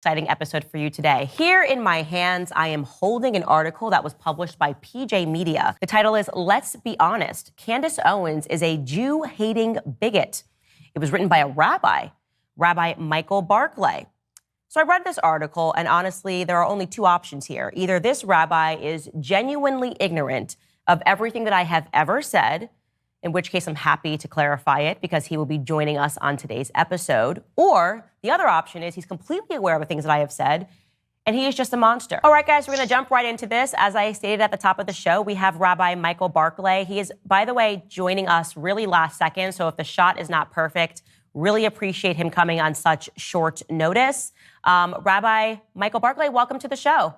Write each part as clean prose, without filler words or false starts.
Exciting episode for you today. Here in my hands, I am holding an article that was published by PJ Media. The title is Let's Be Honest, Candace Owens is a Jew-hating bigot. It was written by a rabbi, Rabbi Michael Barclay. So I read this article, and honestly, there are only two options here. Either this rabbi is genuinely ignorant of everything that I have ever said, in which case I'm happy to clarify it because he will be joining us on today's episode. Or the other option is he's completely aware of the things that I have said, and he is just a monster. All right, guys, we're going to jump right into this. As I stated at the top of the show, we have Rabbi Michael Barclay. He is, by the way, joining us really last second, so if the shot is not perfect, really appreciate him coming on such short notice. Rabbi Michael Barclay, welcome to the show.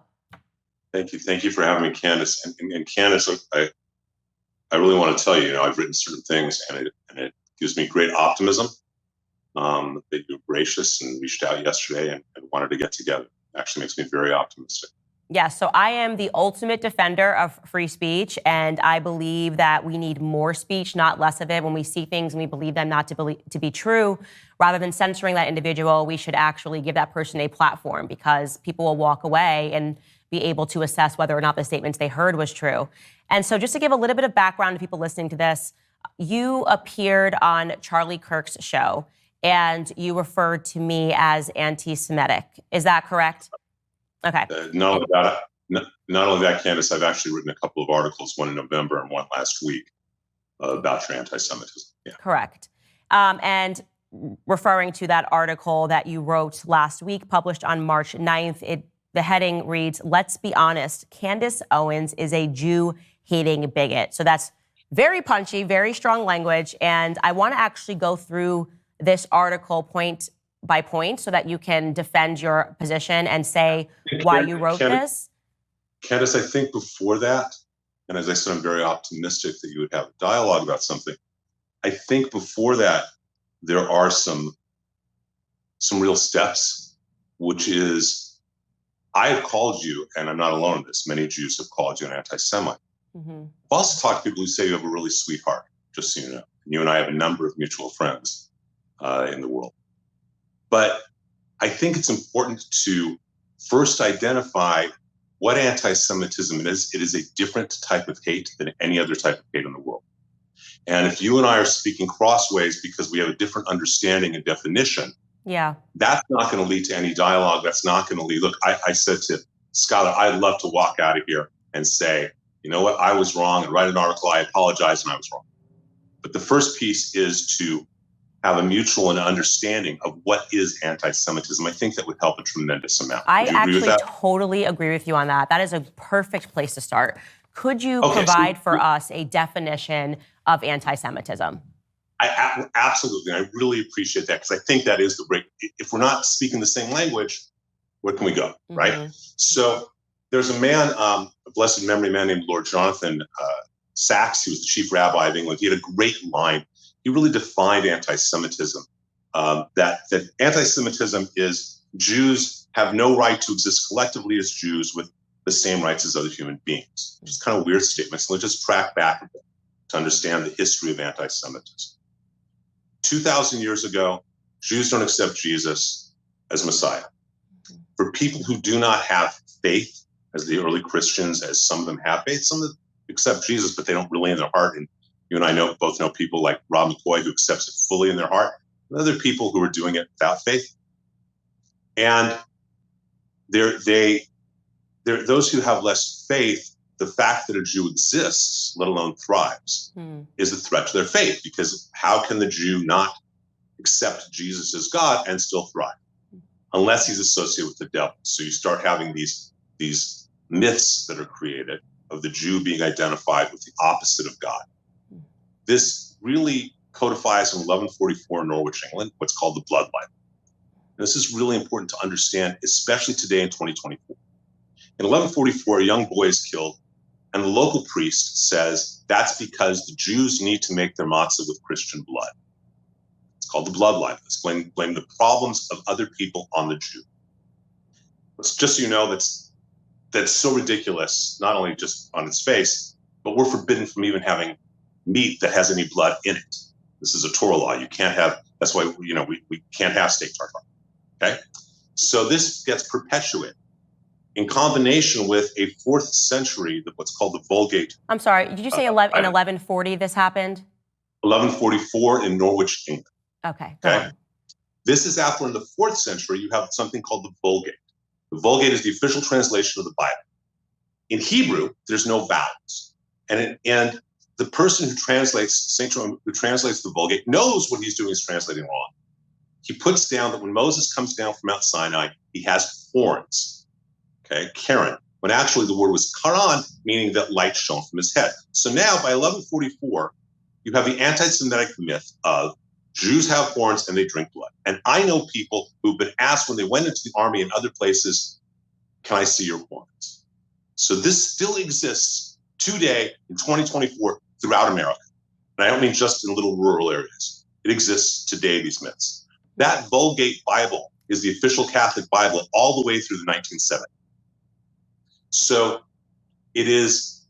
Thank you. Thank you for having me, Candace. And Candace, I really want to tell you, I've written certain things, and it gives me great optimism that you're gracious and reached out yesterday and wanted to get together. It actually makes me very optimistic. Yes, so I am the ultimate defender of free speech, and I believe that we need more speech, not less of it. When we see things and we believe them not to be true, rather than censoring that individual, we should actually give that person a platform, because people will walk away and be able to assess whether or not the statements they heard was true. And so just to give a little bit of background to people listening to this, you appeared on Charlie Kirk's show and you referred to me as anti-Semitic. Is that correct? Okay. Not only that, Candace, I've actually written a couple of articles, one in November and one last week, about your anti-Semitism. Yeah. Correct. And referring to that article that you wrote last week, published on March 9th, the heading reads, Let's Be Honest, Candace Owens is a Jew-hating bigot. So that's very punchy, very strong language. And I want to actually go through this article point by point so that you can defend your position and say why you wrote this. Candace, I think before that, and as I said, I'm very optimistic that you would have a dialogue about something. I think before that, there are some real steps, which is, I have called you, and I'm not alone in this, many Jews have called you an anti-Semite. Mm-hmm. I've also talked to people who say you have a really sweet heart, just so you know. You and I have a number of mutual friends in the world. But I think it's important to first identify what anti-Semitism is. It is a different type of hate than any other type of hate in the world. And if you and I are speaking crossways because we have a different understanding and definition, that's not going to lead to any dialogue. That's not going to lead. Look, I said to Skylar, I'd love to walk out of here and say, you know what, I was wrong, and write an article, I apologize, and I was wrong. But the first piece is to have a mutual understanding of what is anti-Semitism. I think that would help a tremendous amount. I actually totally agree with you on that. That is a perfect place to start. Could you provide for us a definition of anti-Semitism? Absolutely. I really appreciate that, because I think that is the break. If we're not speaking the same language, where can we go, right? Mm-hmm. So there's a man, a blessed memory man named Lord Jonathan Sacks. He was the chief rabbi of England. He had a great line. He really defined anti-Semitism, that anti-Semitism is Jews have no right to exist collectively as Jews with the same rights as other human beings. Which is kind of a weird statement. So let's just track back a bit to understand the history of anti-Semitism. 2,000 years ago, Jews don't accept Jesus as Messiah. For people who do not have faith, as the early Christians, as some of them have faith, some of them accept Jesus, but they don't really in their heart. And you and I both know people like Rob McCoy who accepts it fully in their heart, and other people who are doing it without faith. And those who have less faith, the fact that a Jew exists, let alone thrives, is a threat to their faith, because how can the Jew not accept Jesus as God and still thrive? Unless he's associated with the devil. So you start having these myths that are created of the Jew being identified with the opposite of God. This really codifies in 1144 in Norwich, England, what's called the Blood Libel. This is really important to understand, especially today in 2024. In 1144, a young boy is killed, and the local priest says that's because the Jews need to make their matzah with Christian blood. It's called the Blood Libel. It's blame the problems of other people on the Jew. It's just so you know, that's so ridiculous, not only just on its face, but we're forbidden from even having meat that has any blood in it. This is a Torah law. You can't have, that's why, we can't have steak tartare. Okay? So this gets perpetuated in combination with a 4th century, what's called the Vulgate. I'm sorry, did you say in 1140 this happened? 1144 in Norwich, England. Okay, go on. This is after in the 4th century, you have something called the Vulgate. The Vulgate is the official translation of the Bible. In Hebrew, there's no vowels. And the person who translates, St. Jerome, who translates the Vulgate, knows what he's doing is translating wrong. He puts down that when Moses comes down from Mount Sinai, he has horns, Karen, when actually the word was Karan, meaning that light shone from his head. So now by 1144, you have the anti-Semitic myth of Jews have horns and they drink blood. And I know people who've been asked when they went into the army and other places, can I see your horns? So this still exists today in 2024 throughout America. And I don't mean just in little rural areas. It exists today, these myths. That Vulgate Bible is the official Catholic Bible all the way through the 1970s. So it is,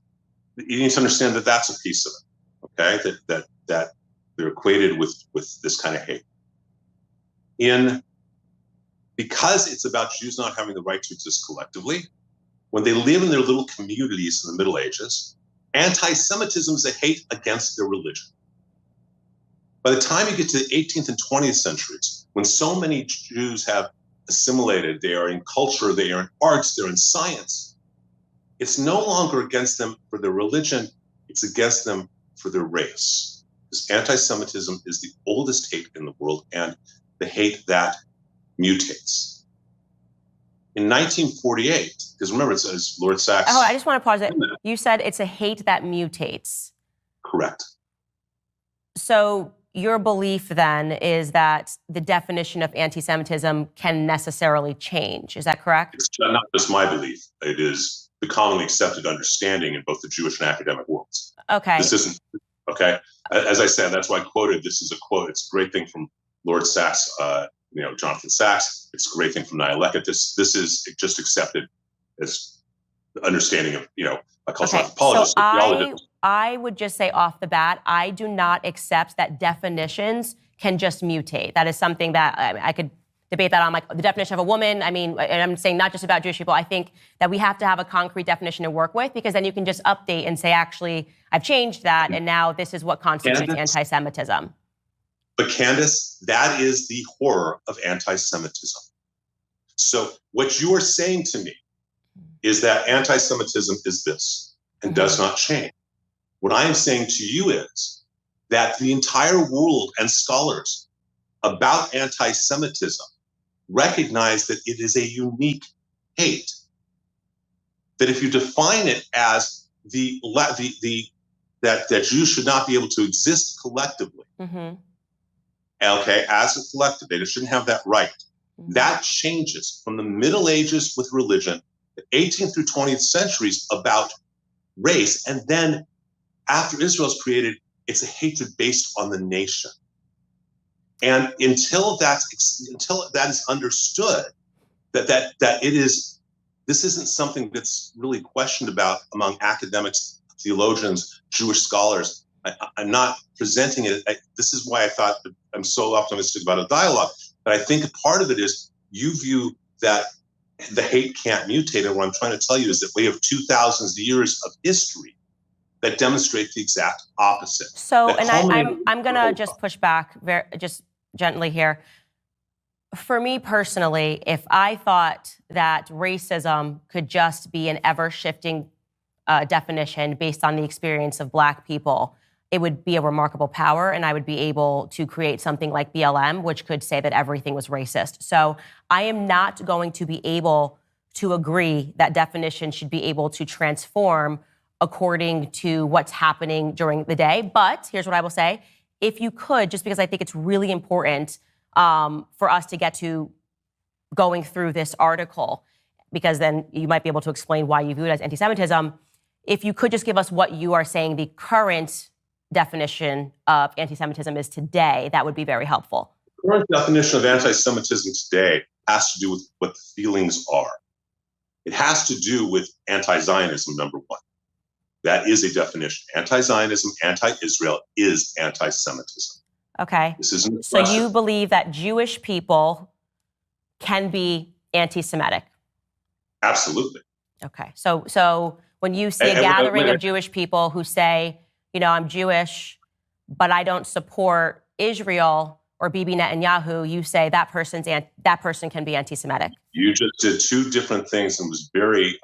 you need to understand that that's a piece of it, that they're equated with this kind of hate. Because it's about Jews not having the right to exist collectively, when they live in their little communities in the Middle Ages, anti-Semitism is a hate against their religion. By the time you get to the 18th and 20th centuries, when so many Jews have assimilated, they are in culture, they are in arts, they're in science, it's no longer against them for their religion, it's against them for their race. Because anti-Semitism is the oldest hate in the world and the hate that mutates. In 1948, because remember, it says Lord Sachs. Oh, I just want to pause it. You said it's a hate that mutates. Correct. So your belief then is that the definition of anti-Semitism can necessarily change. Is that correct? It's not just my belief. It is the commonly accepted understanding in both the Jewish and academic worlds. Okay. This isn't, okay? As I said, that's why I quoted, this is a quote. It's a great thing from Lord Sachs, Jonathan Sachs. It's a great thing from Niall. This is just accepted as the understanding of, a cultural anthropologist. So I would just say off the bat, I do not accept that definitions can just mutate. That is something that I could debate that on, like the definition of a woman. I mean, and I'm saying not just about Jewish people. I think that we have to have a concrete definition to work with, because then you can just update and say, actually, I've changed that, and now this is what constitutes anti-Semitism. But Candace, that is the horror of anti-Semitism. So what you are saying to me is that anti-Semitism is this and does not change. What I am saying to you is that the entire world and scholars about anti-Semitism recognize that it is a unique hate. That if you define it as that Jews should not be able to exist collectively, as a collective, they just shouldn't have that right. That changes from the Middle Ages with religion, the 18th through 20th centuries about race, and then after Israel's created, it's a hatred based on the nation. And until that is understood, that it is, this isn't something that's really questioned about among academics, theologians, Jewish scholars. I'm not presenting it. This is why I thought that I'm so optimistic about a dialogue. But I think a part of it is you view that the hate can't mutate. And what I'm trying to tell you is that we have 2,000 years of history that demonstrate the exact opposite. So, and I'm going to just push back just gently here. For me personally, if I thought that racism could just be an ever-shifting definition based on the experience of Black people, it would be a remarkable power, and I would be able to create something like BLM, which could say that everything was racist. So I am not going to be able to agree that definition should be able to transform according to what's happening during the day. But here's what I will say. If you could, just because I think it's really important for us to get to going through this article, because then you might be able to explain why you view it as anti-Semitism. If you could just give us what you are saying the current definition of anti-Semitism is today, that would be very helpful. The current definition of anti-Semitism today has to do with what the feelings are. It has to do with anti-Zionism, number one. That is a definition. Anti-Zionism, anti-Israel is anti-Semitism. Okay. This isn't so you believe that Jewish people can be anti-Semitic? Absolutely. Okay. So when you see a gathering of Jewish people who say, I'm Jewish, but I don't support Israel or Bibi Netanyahu, you say that person can be anti-Semitic. You just did two different things and was very,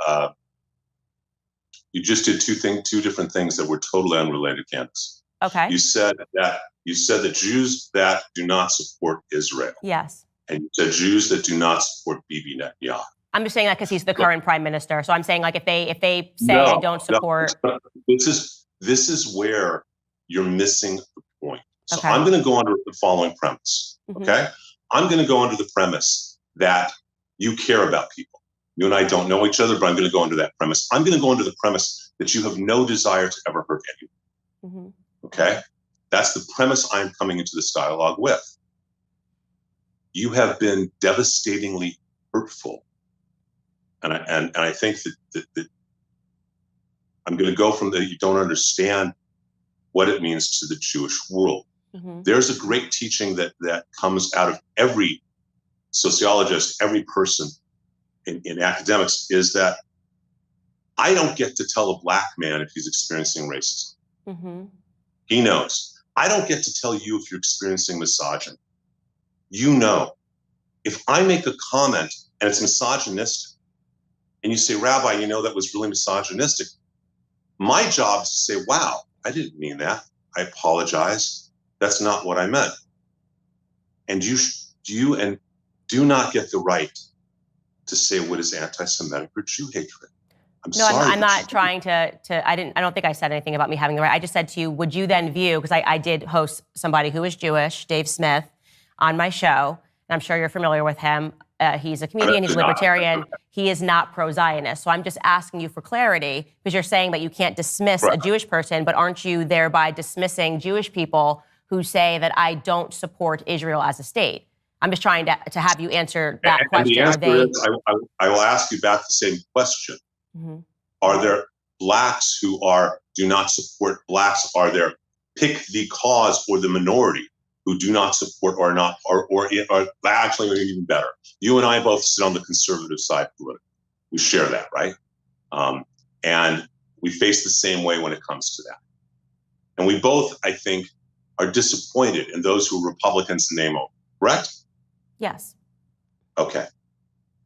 you just did two different things that were totally unrelated, Candace. Okay. You said that Jews that do not support Israel. Yes. And you said Jews that do not support Bibi Netanyahu. I'm just saying that because he's the current prime minister. So I'm saying like if they say I don't support. No, this is where you're missing the point. So Okay. I'm going to go under the following premise. Okay. I'm going to go under the premise that you care about people. You and I don't know each other, but I'm going to go under that premise. I'm going to go under the premise that you have no desire to ever hurt anyone. Okay. That's the premise I'm coming into this dialogue with. You have been devastatingly hurtful. And I think that I'm going to go from that you don't understand what it means to the Jewish world. There's a great teaching that comes out of every sociologist, every person in academics, is that I don't get to tell a black man if he's experiencing racism. He knows. I don't get to tell you if you're experiencing misogyny. You know. If I make a comment and it's misogynistic, and you say, Rabbi, that was really misogynistic, my job is to say, wow, I didn't mean that. I apologize. That's not what I meant. And you do not get the right to say what is anti-Semitic or Jew hatred. I'm not trying to. I don't think I said anything about me having the right. I just said to you, would you then view, because I did host somebody who was Jewish, Dave Smith, on my show, and I'm sure you're familiar with him. He's a comedian, he's a libertarian. He is not pro-Zionist. So I'm just asking you for clarity, because you're saying that you can't dismiss a Jewish person, but aren't you thereby dismissing Jewish people who say that I don't support Israel as a state? I'm just trying to have you answer that question. And the answer is, I will ask you back the same question. Are there blacks who do not support blacks? Are there pick the cause or the minority who do not support or not, or actually even better? You and I both sit on the conservative side politically. We share that, right? And we face the same way when it comes to that. And we both, I think, are disappointed in those who are Republicans in name only, correct? Yes. Okay.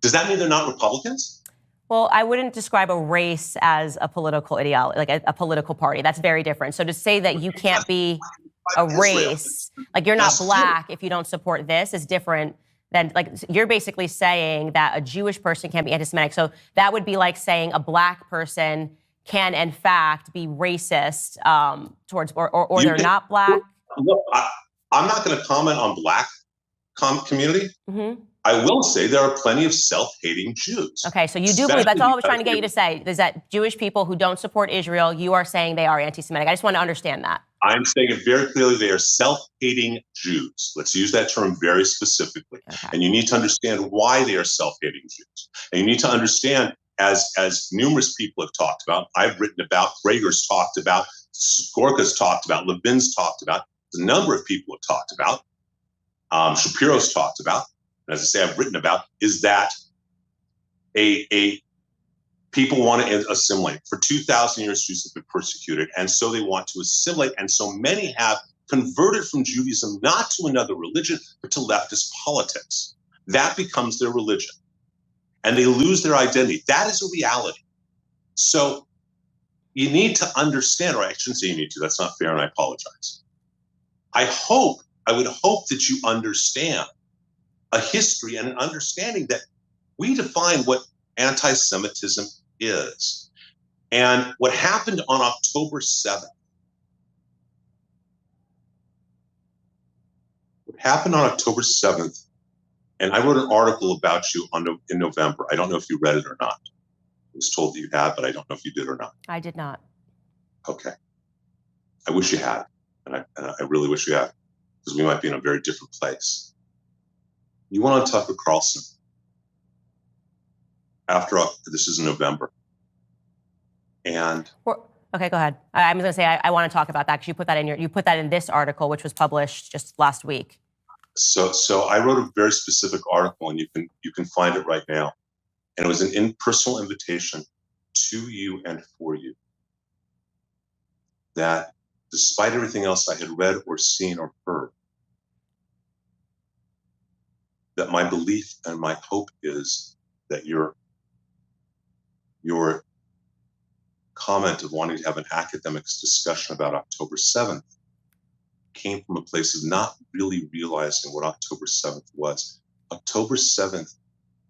Does that mean they're not Republicans? Well, I wouldn't describe a race as a political ideology, like a political party. That's very different. So to say that you can't be a race, like you're not black if you don't support this, is different than, like, you're basically saying that a Jewish person can't be anti-Semitic. So that would be like saying a black person can, in fact, be racist towards, or they're not black. Look, I'm not going to comment on black community. I will say there are plenty of self-hating Jews. Okay, so you do believe, that's all I was trying to get you to say, is that Jewish people who don't support Israel, you are saying they are anti-Semitic. I just want to understand that. I'm saying it very clearly, they are self-hating Jews. Let's use that term very specifically. Okay. And you need to understand why they are self-hating Jews. And you need to understand, as numerous people have talked about, I've written about, Prager's talked about, Gorka's talked about, Levin's talked about, a number of people have talked about, Shapiro's talked about, and as I say, I've written about, is that people want to assimilate. For 2,000 years, Jews have been persecuted, and so they want to assimilate. And so many have converted from Judaism not to another religion, but to leftist politics. That becomes their religion, and they lose their identity. That is a reality. So you need to understand, or I shouldn't say you need to, that's not fair, and I apologize. I would hope that you understand a history and an understanding that we define what anti-Semitism is. And what happened on October 7th, and I wrote an article about you in November. I don't know if you read it or not. I was told that you had, but I don't know if you did or not. I did not. Okay. I wish you had, and I really wish you had, because we might be in a very different place. You went on Tucker Carlson this is in November. And okay, go ahead. I'm going to say I want to talk about that, because you put that in this article, which was published just last week. So I wrote a very specific article, and you can find it right now. And it was an impersonal invitation to you and for you, that despite everything else I had read or seen or heard, that my belief and my hope is that your comment of wanting to have an academic discussion about October 7th came from a place of not really realizing what October 7th was. October 7th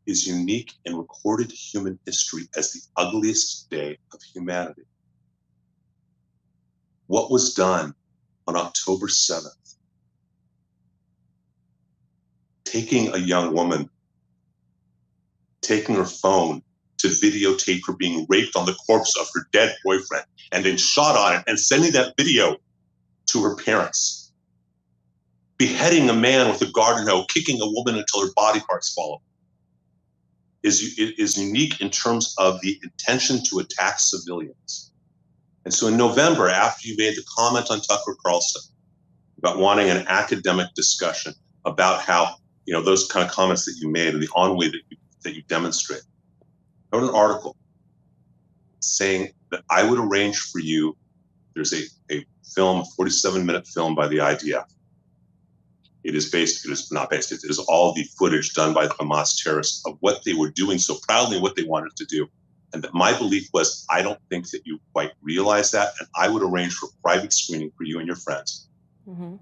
is unique in recorded human history as the ugliest day of humanity. What was done on October 7th? Taking a young woman, taking her phone to videotape her being raped on the corpse of her dead boyfriend, and then shot on it and sending that video to her parents. Beheading a man with a garden hoe, kicking a woman until her body parts fall off, is unique in terms of the intention to attack civilians. And so in November, after you made the comment on Tucker Carlson about wanting an academic discussion about how, those kind of comments that you made and the ennui that you demonstrate, I wrote an article saying that I would arrange for you. There's a film, a 47-minute film by the IDF. It is all the footage done by the Hamas terrorists of what they were doing so proudly, what they wanted to do. And that my belief was, I don't think that you quite realize that. And I would arrange for a private screening for you and your friends. Mm-hmm.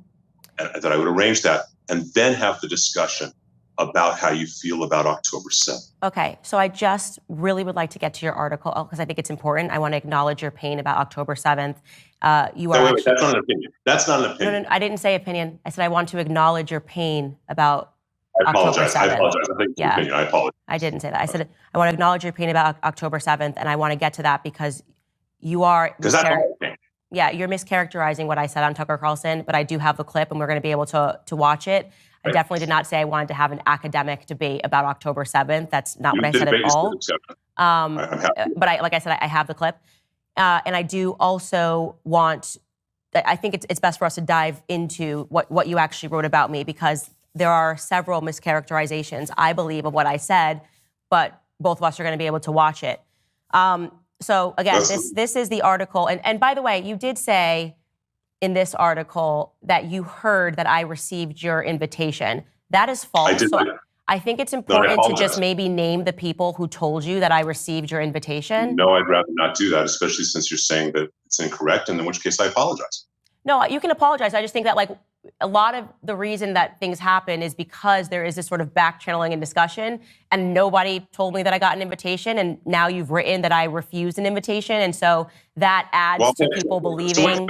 And that I would arrange that and then have the discussion about how you feel about October 7th. Okay, so I just really would like to get to your article because I think it's important. I want to acknowledge your pain about October 7th. Wait, that's not an opinion. That's not an opinion. No, I didn't say opinion. I said I want to acknowledge your pain about October 7th. I apologize. I think it's an opinion. I apologize. I didn't say that. I said I want to acknowledge your pain about October 7th, and I want to get to that because you are... Because that's all pain. Yeah, you're mischaracterizing what I said on Tucker Carlson, but I do have the clip, and we're going to be able to watch it. I definitely did not say I wanted to have an academic debate about October 7th. That's not what I said at all. But like I said, I have the clip. And I do also want, I think it's best for us to dive into what you actually wrote about me, because there are several mischaracterizations, I believe, of what I said, but both of us are going to be able to watch it. So again, this is the article. And by the way, you did say in this article that you heard that I received your invitation. That is false. I did not. I think it's important to just maybe name the people who told you that I received your invitation. No, I'd rather not do that, especially since you're saying that it's incorrect, and in which case I apologize. No, you can apologize. I just think that a lot of the reason that things happen is because there is this sort of back channeling and discussion, and nobody told me that I got an invitation, and now you've written that I refused an invitation, and so that adds to people believing...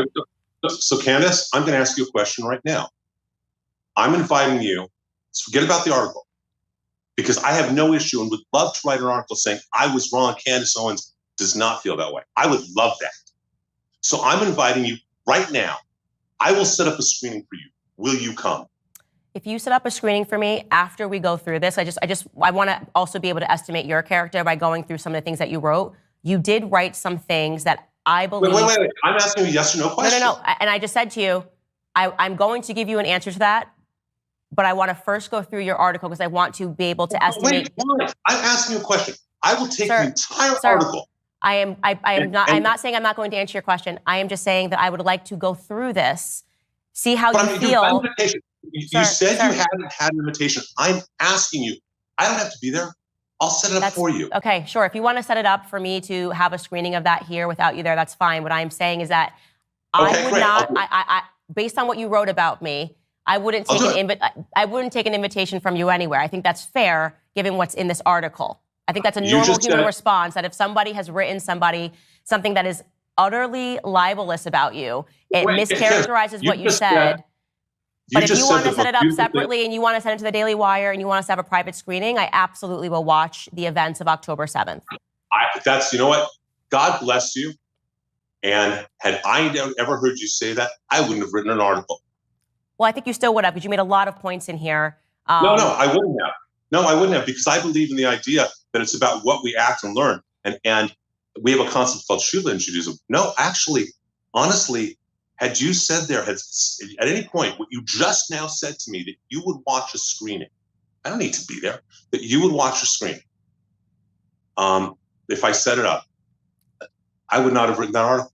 So Candace, I'm going to ask you a question right now. I'm inviting you, forget about the article, because I have no issue and would love to write an article saying I was wrong, Candace Owens does not feel that way. I would love that. So I'm inviting you right now. I will set up a screening for you. Will you come? If you set up a screening for me after we go through this, I want to also be able to estimate your character by going through some of the things that you wrote. You did write some things that I believe... Wait. I'm asking you a yes or no question. No. And I just said to you, I'm going to give you an answer to that, but I want to first go through your article because I want to be able to estimate... Wait. I'm asking you a question. I will take the entire article. I'm not saying I'm not going to answer your question. I am just saying that I would like to go through this, see how you feel. You said you hadn't had an invitation. I'm asking you. I don't have to be there. I'll set it up for you. Okay, sure. If you want to set it up for me to have a screening of that here without you there, that's fine. What I'm saying is that I would not, based on what you wrote about me, I wouldn't take an invitation from you anywhere. I think that's fair given what's in this article. I think that's a normal human response, that if somebody has written something that is utterly libelous about you, it mischaracterizes what you said. But if you want to set it up separately and you want to send it to the Daily Wire and you want us to have a private screening, I absolutely will watch the events of October 7th. You know what? God bless you. And had I ever heard you say that, I wouldn't have written an article. Well, I think you still would have, because you made a lot of points in here. No, I wouldn't have. No, I wouldn't have, because I believe in the idea that it's about what we act and learn. And we have a concept called Shula in Judaism. No, actually, honestly, Had you said at any point what you just now said to me, that you would watch a screening, I don't need to be there, that you would watch a screening. If I set it up, I would not have written that article.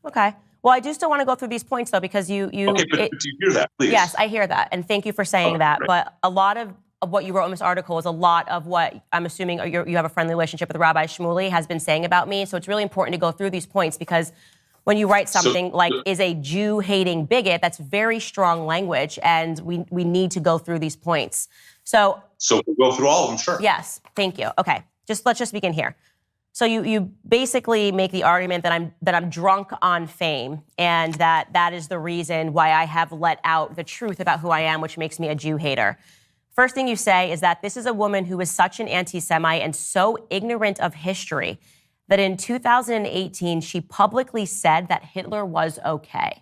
Okay. Well, I do still want to go through these points, though, because you Okay, but do you hear that, please? Yes, I hear that. And thank you for saying that. Right. But a lot of what you wrote in this article is a lot of what I'm assuming you have a friendly relationship with Rabbi Shmuley has been saying about me. So it's really important to go through these points, because when you write something like is a Jew-hating bigot, that's very strong language, and we need to go through these points. So we'll go through all of them, sure. Yes, thank you. Okay, let's just begin here. So you basically make the argument that I'm drunk on fame, and that is the reason why I have let out the truth about who I am, which makes me a Jew hater. First thing you say is that this is a woman who is such an anti-Semite and so ignorant of history that in 2018 she publicly said that Hitler was okay.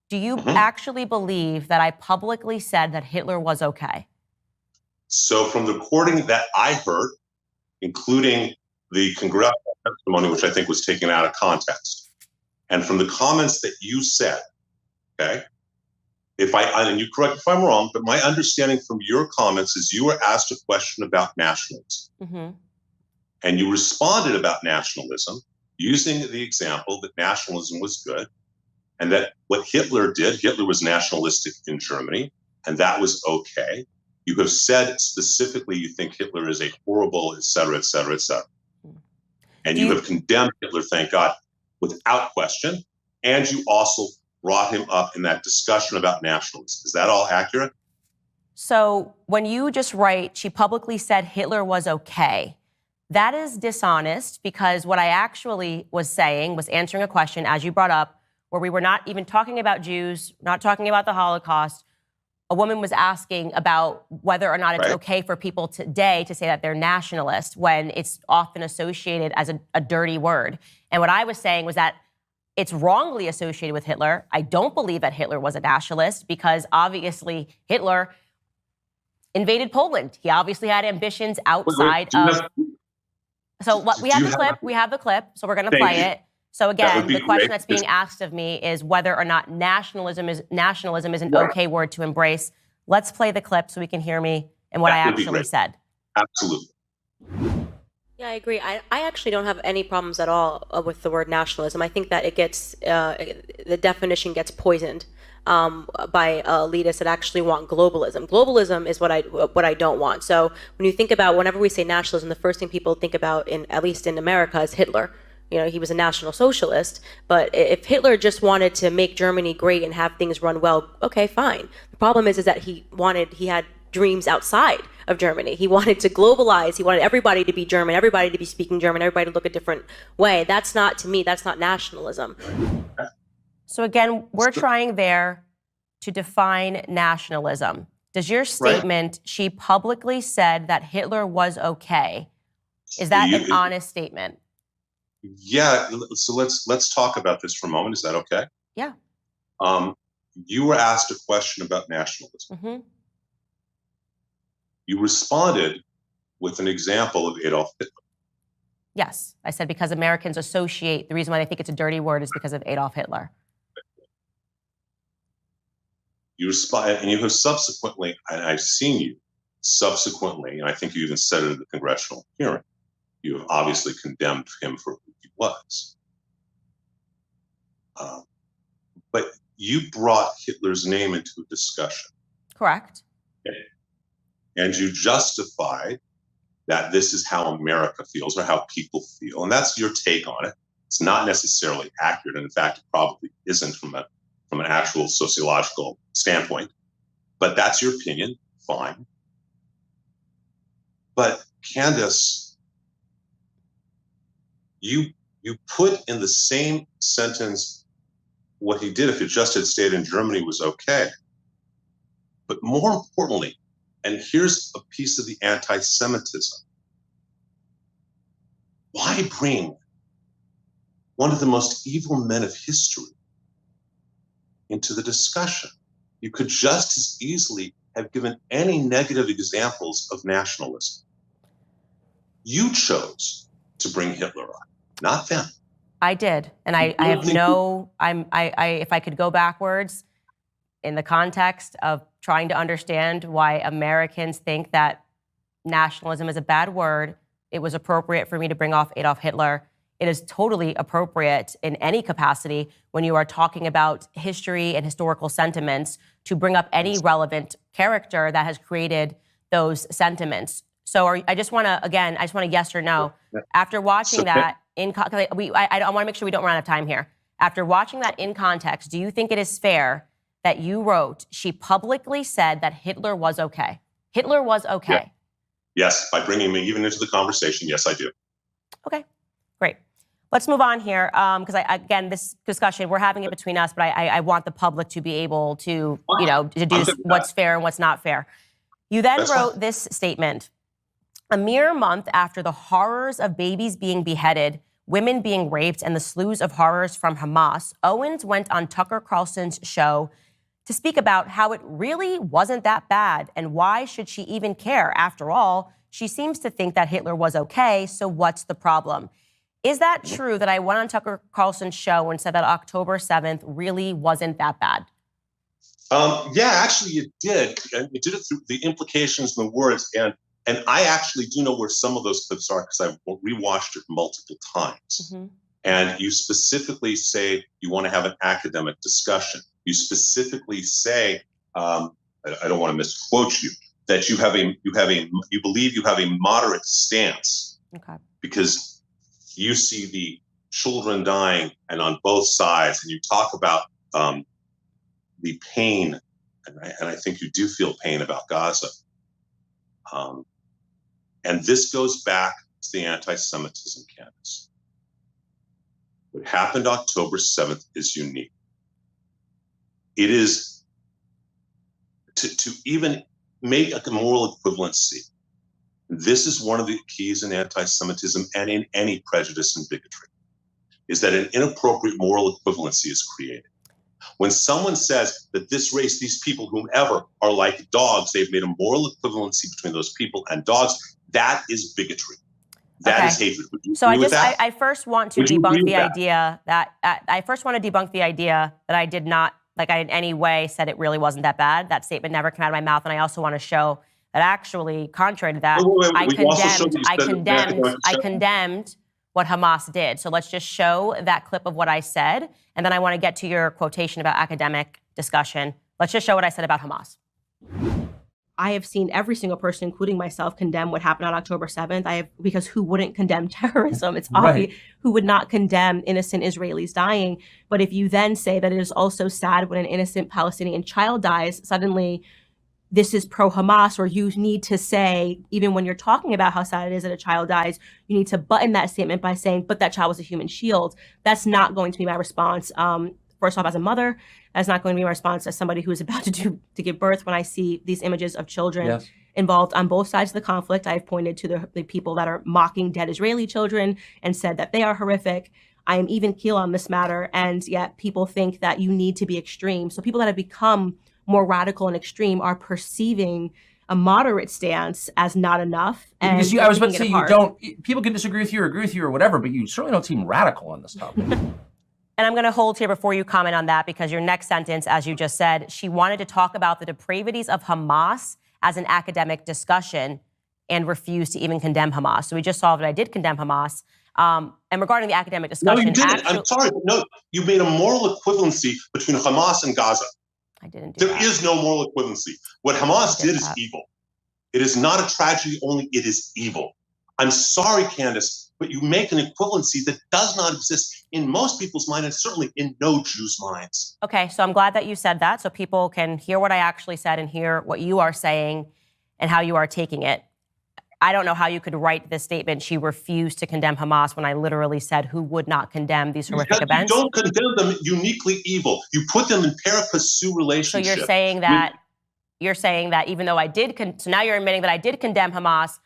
Do you actually believe that I publicly said that Hitler was okay? So from the recording that I heard, including the congressional testimony, which I think was taken out of context, and from the comments that you said, okay, and you correct if I'm wrong, but my understanding from your comments is you were asked a question about nationalism. And you responded about nationalism using the example that nationalism was good, and that what Hitler was nationalistic in Germany, and that was okay. You have said specifically you think Hitler is a horrible, et cetera, et cetera, et cetera. And you have condemned Hitler, thank God, without question. And you also brought him up in that discussion about nationalism. Is that all accurate? So when you just write, she publicly said Hitler was okay, that is dishonest, because what I actually was saying was answering a question, as you brought up, where we were not even talking about Jews, not talking about the Holocaust. A woman was asking about whether or not it's okay for people today to say that they're nationalist when it's often associated as a dirty word. And what I was saying was that it's wrongly associated with Hitler. I don't believe that Hitler was a nationalist, because obviously Hitler invaded Poland. He obviously had ambitions outside of... So we have the clip, so we're going to play it. So again, the question that's being asked of me is whether or not nationalism is an okay word to embrace. Let's play the clip so we can hear me and what I actually said. Absolutely. Yeah, I agree. I actually don't have any problems at all with the word nationalism. I think that it gets the definition gets poisoned by elitists that actually want globalism. Globalism is what I don't want. So when you think about, whenever we say nationalism, the first thing people think about, at least in America, is Hitler. You know, he was a National Socialist, but if Hitler just wanted to make Germany great and have things run well, okay, fine. The problem is that he had dreams outside of Germany. He wanted to globalize. He wanted everybody to be German, everybody to be speaking German, everybody to look a different way. That's not, to me, that's not nationalism. So again, we're trying there to define nationalism. Does your statement, she publicly said that Hitler was okay, is that an honest statement? Yeah, so let's talk about this for a moment. Is that okay? Yeah. You were asked a question about nationalism. You responded with an example of Adolf Hitler. Yes, I said because Americans associate, the reason why they think it's a dirty word is because of Adolf Hitler. You respond, and you have subsequently, and I've seen you subsequently, and I think you even said it at the congressional hearing, you have obviously condemned him for who he was. But you brought Hitler's name into a discussion. Correct. And you justified that this is how America feels or how people feel. And that's your take on it. It's not necessarily accurate. And in fact, it probably isn't from an actual sociological standpoint. But that's your opinion. Fine. But Candace, you put in the same sentence what he did if he just had stayed in Germany was okay. But more importantly, and here's a piece of the anti-Semitism. Why bring one of the most evil men of history into the discussion? You could just as easily have given any negative examples of nationalism. You chose to bring Hitler on, not them. I did. And I have if I could go backwards in the context of trying to understand why Americans think that nationalism is a bad word, it was appropriate for me to bring off Adolf Hitler. It is totally appropriate in any capacity when you are talking about history and historical sentiments to bring up any relevant character that has created those sentiments. So I just want to yes or no. After watching that, I want to make sure we don't run out of time here. After watching that in context, do you think it is fair that you wrote, she publicly said that Hitler was okay? Hitler was okay. Yeah. Yes, by bringing me even into the conversation, yes, I do. Okay, great. Let's move on here, because again, this discussion, we're having it between us, but I want the public to be able to, deduce what's fair and what's not fair. You then wrote this statement. A mere month after the horrors of babies being beheaded, women being raped, and the slews of horrors from Hamas, Owens went on Tucker Carlson's show to speak about how it really wasn't that bad and why should she even care? After all, she seems to think that Hitler was okay, so what's the problem? Is that true that I went on Tucker Carlson's show and said that October 7th really wasn't that bad? Yeah, actually you did. And you did it through the implications and the words. And I actually do know where some of those clips are because I've rewatched it multiple times. Mm-hmm. And you specifically say you want to have an academic discussion. You specifically say, I don't want to misquote you, that you believe you have a moderate stance. Okay. Because you see the children dying and on both sides, and you talk about the pain, and I think you do feel pain about Gaza. And this goes back to the anti-Semitism, Candace. What happened October 7th is unique. It is to even make a moral equivalency. This is one of the keys in anti-Semitism and in any prejudice and bigotry, is that an inappropriate moral equivalency is created. When someone says that this race, these people, whomever, are like dogs, they've made a moral equivalency between those people and dogs. That is bigotry. That is hatred. So I first want to debunk the idea that I did not, I in any way said it really wasn't that bad. That statement never came out of my mouth. And I also want to show that actually, contrary to that, I condemned what Hamas did. So let's just show that clip of what I said. And then I want to get to your quotation about academic discussion. Let's just show what I said about Hamas. I have seen every single person, including myself, condemn what happened on October 7th. Because who wouldn't condemn terrorism? It's obvious. Who would not condemn innocent Israelis dying? But if you then say that it is also sad when an innocent Palestinian child dies, suddenly this is pro-Hamas, or you need to say, even when you're talking about how sad it is that a child dies, you need to button that statement by saying, but that child was a human shield. That's not going to be my response. First off, as a mother, that's not going to be my response as somebody who is about to give birth. When I see these images of children involved on both sides of the conflict, I've pointed to the people that are mocking dead Israeli children and said that they are horrific. I am even keel on this matter, and yet people think that you need to be extreme. So people that have become more radical and extreme are perceiving a moderate stance as not enough. And because I was about to say, people can disagree with you or agree with you or whatever, but you certainly don't seem radical on this topic. And I'm going to hold here before you comment on that, because your next sentence, as you just said, she wanted to talk about the depravities of Hamas as an academic discussion and refused to even condemn Hamas. So we just saw that I did condemn Hamas. And regarding the academic discussion— No, you didn't. I'm sorry. No, you made a moral equivalency between Hamas and Gaza. I didn't do that. There is no moral equivalency. What Hamas did is evil. It is not a tragedy only, it is evil. I'm sorry, Candace, but you make an equivalency that does not exist in most people's mind, and certainly in no Jews' minds. Okay, so I'm glad that you said that, so people can hear what I actually said and hear what you are saying and how you are taking it. I don't know how you could write this statement, she refused to condemn Hamas, when I literally said who would not condemn these horrific events. You don't condemn them uniquely evil. You put them in pari passu relationship. So you're saying that even though I did, so now you're admitting that I did condemn Hamas,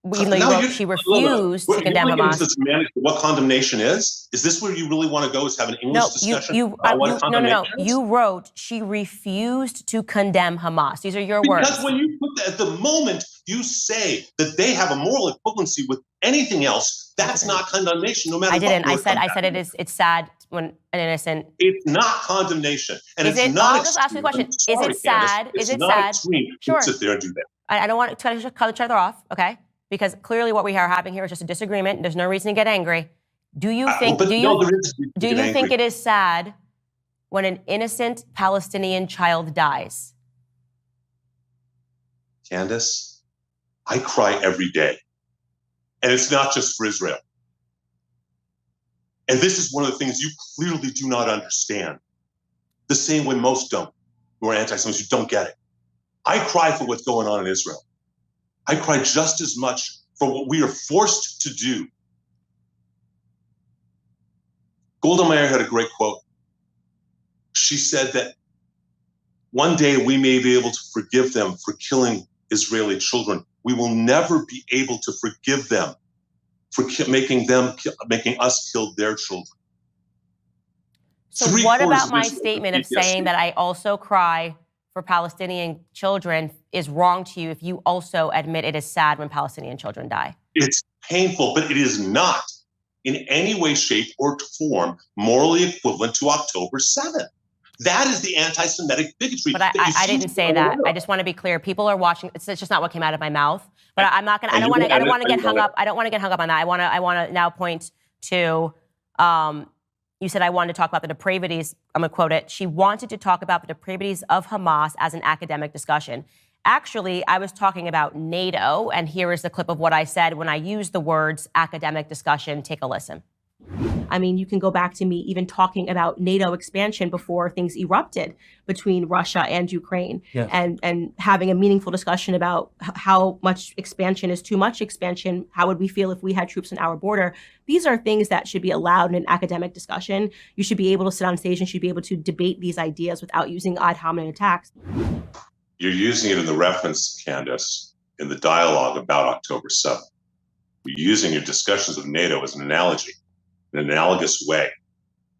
even though you wrote she refused to condemn Hamas. What condemnation is? Is this where you really want to go? Is have an English discussion about what condemnation is? You wrote she refused to condemn Hamas. These are your words. Because when you put that, at the moment you say that they have a moral equivalency with anything else, that's not condemnation, no matter what. I said it's sad when an innocent. It's not condemnation, and is it's it, not. I'll just ask you a question. Is it sad? Candace, is it sad? Extreme. Sure. Sit there and do that. I don't want to cut each other off, okay? Because clearly what we are having here is just a disagreement. There's no reason to get angry. Do you think? Do you think it is sad when an innocent Palestinian child dies? Candace, I cry every day, and it's not just for Israel. And this is one of the things you clearly do not understand. The same way most don't, who are anti-Semites, who don't get it. I cry for what's going on in Israel. I cry just as much for what we are forced to do. Golda Meir had a great quote. She said that one day we may be able to forgive them for killing Israeli children. We will never be able to forgive them for making us kill their children. So what about my statement of saying that I also cry for Palestinian children is wrong to you if you also admit it is sad when Palestinian children die? It's painful, but it is not in any way, shape, or form morally equivalent to October 7th. That is the anti-Semitic bigotry. But I didn't say that. I just want to be clear. People are watching. It's just not what came out of my mouth. But I'm not gonna. I don't want to get hung up. I don't want to get hung up on that. I want to now point to. You said I wanted to talk about the depravities. I'm going to quote it. She wanted to talk about the depravities of Hamas as an academic discussion. Actually, I was talking about NATO, and here is the clip of what I said when I used the words academic discussion. Take a listen. I mean, you can go back to me even talking about NATO expansion before things erupted between Russia and Ukraine, yes. and having a meaningful discussion about how much expansion is too much expansion. How would we feel if we had troops on our border? These are things that should be allowed in an academic discussion. You should be able to sit on stage and should be able to debate these ideas without using ad hominem attacks. You're using it in the reference, Candace, in the dialogue about October 7th. You're using your discussions of NATO as an analogy, in an analogous way,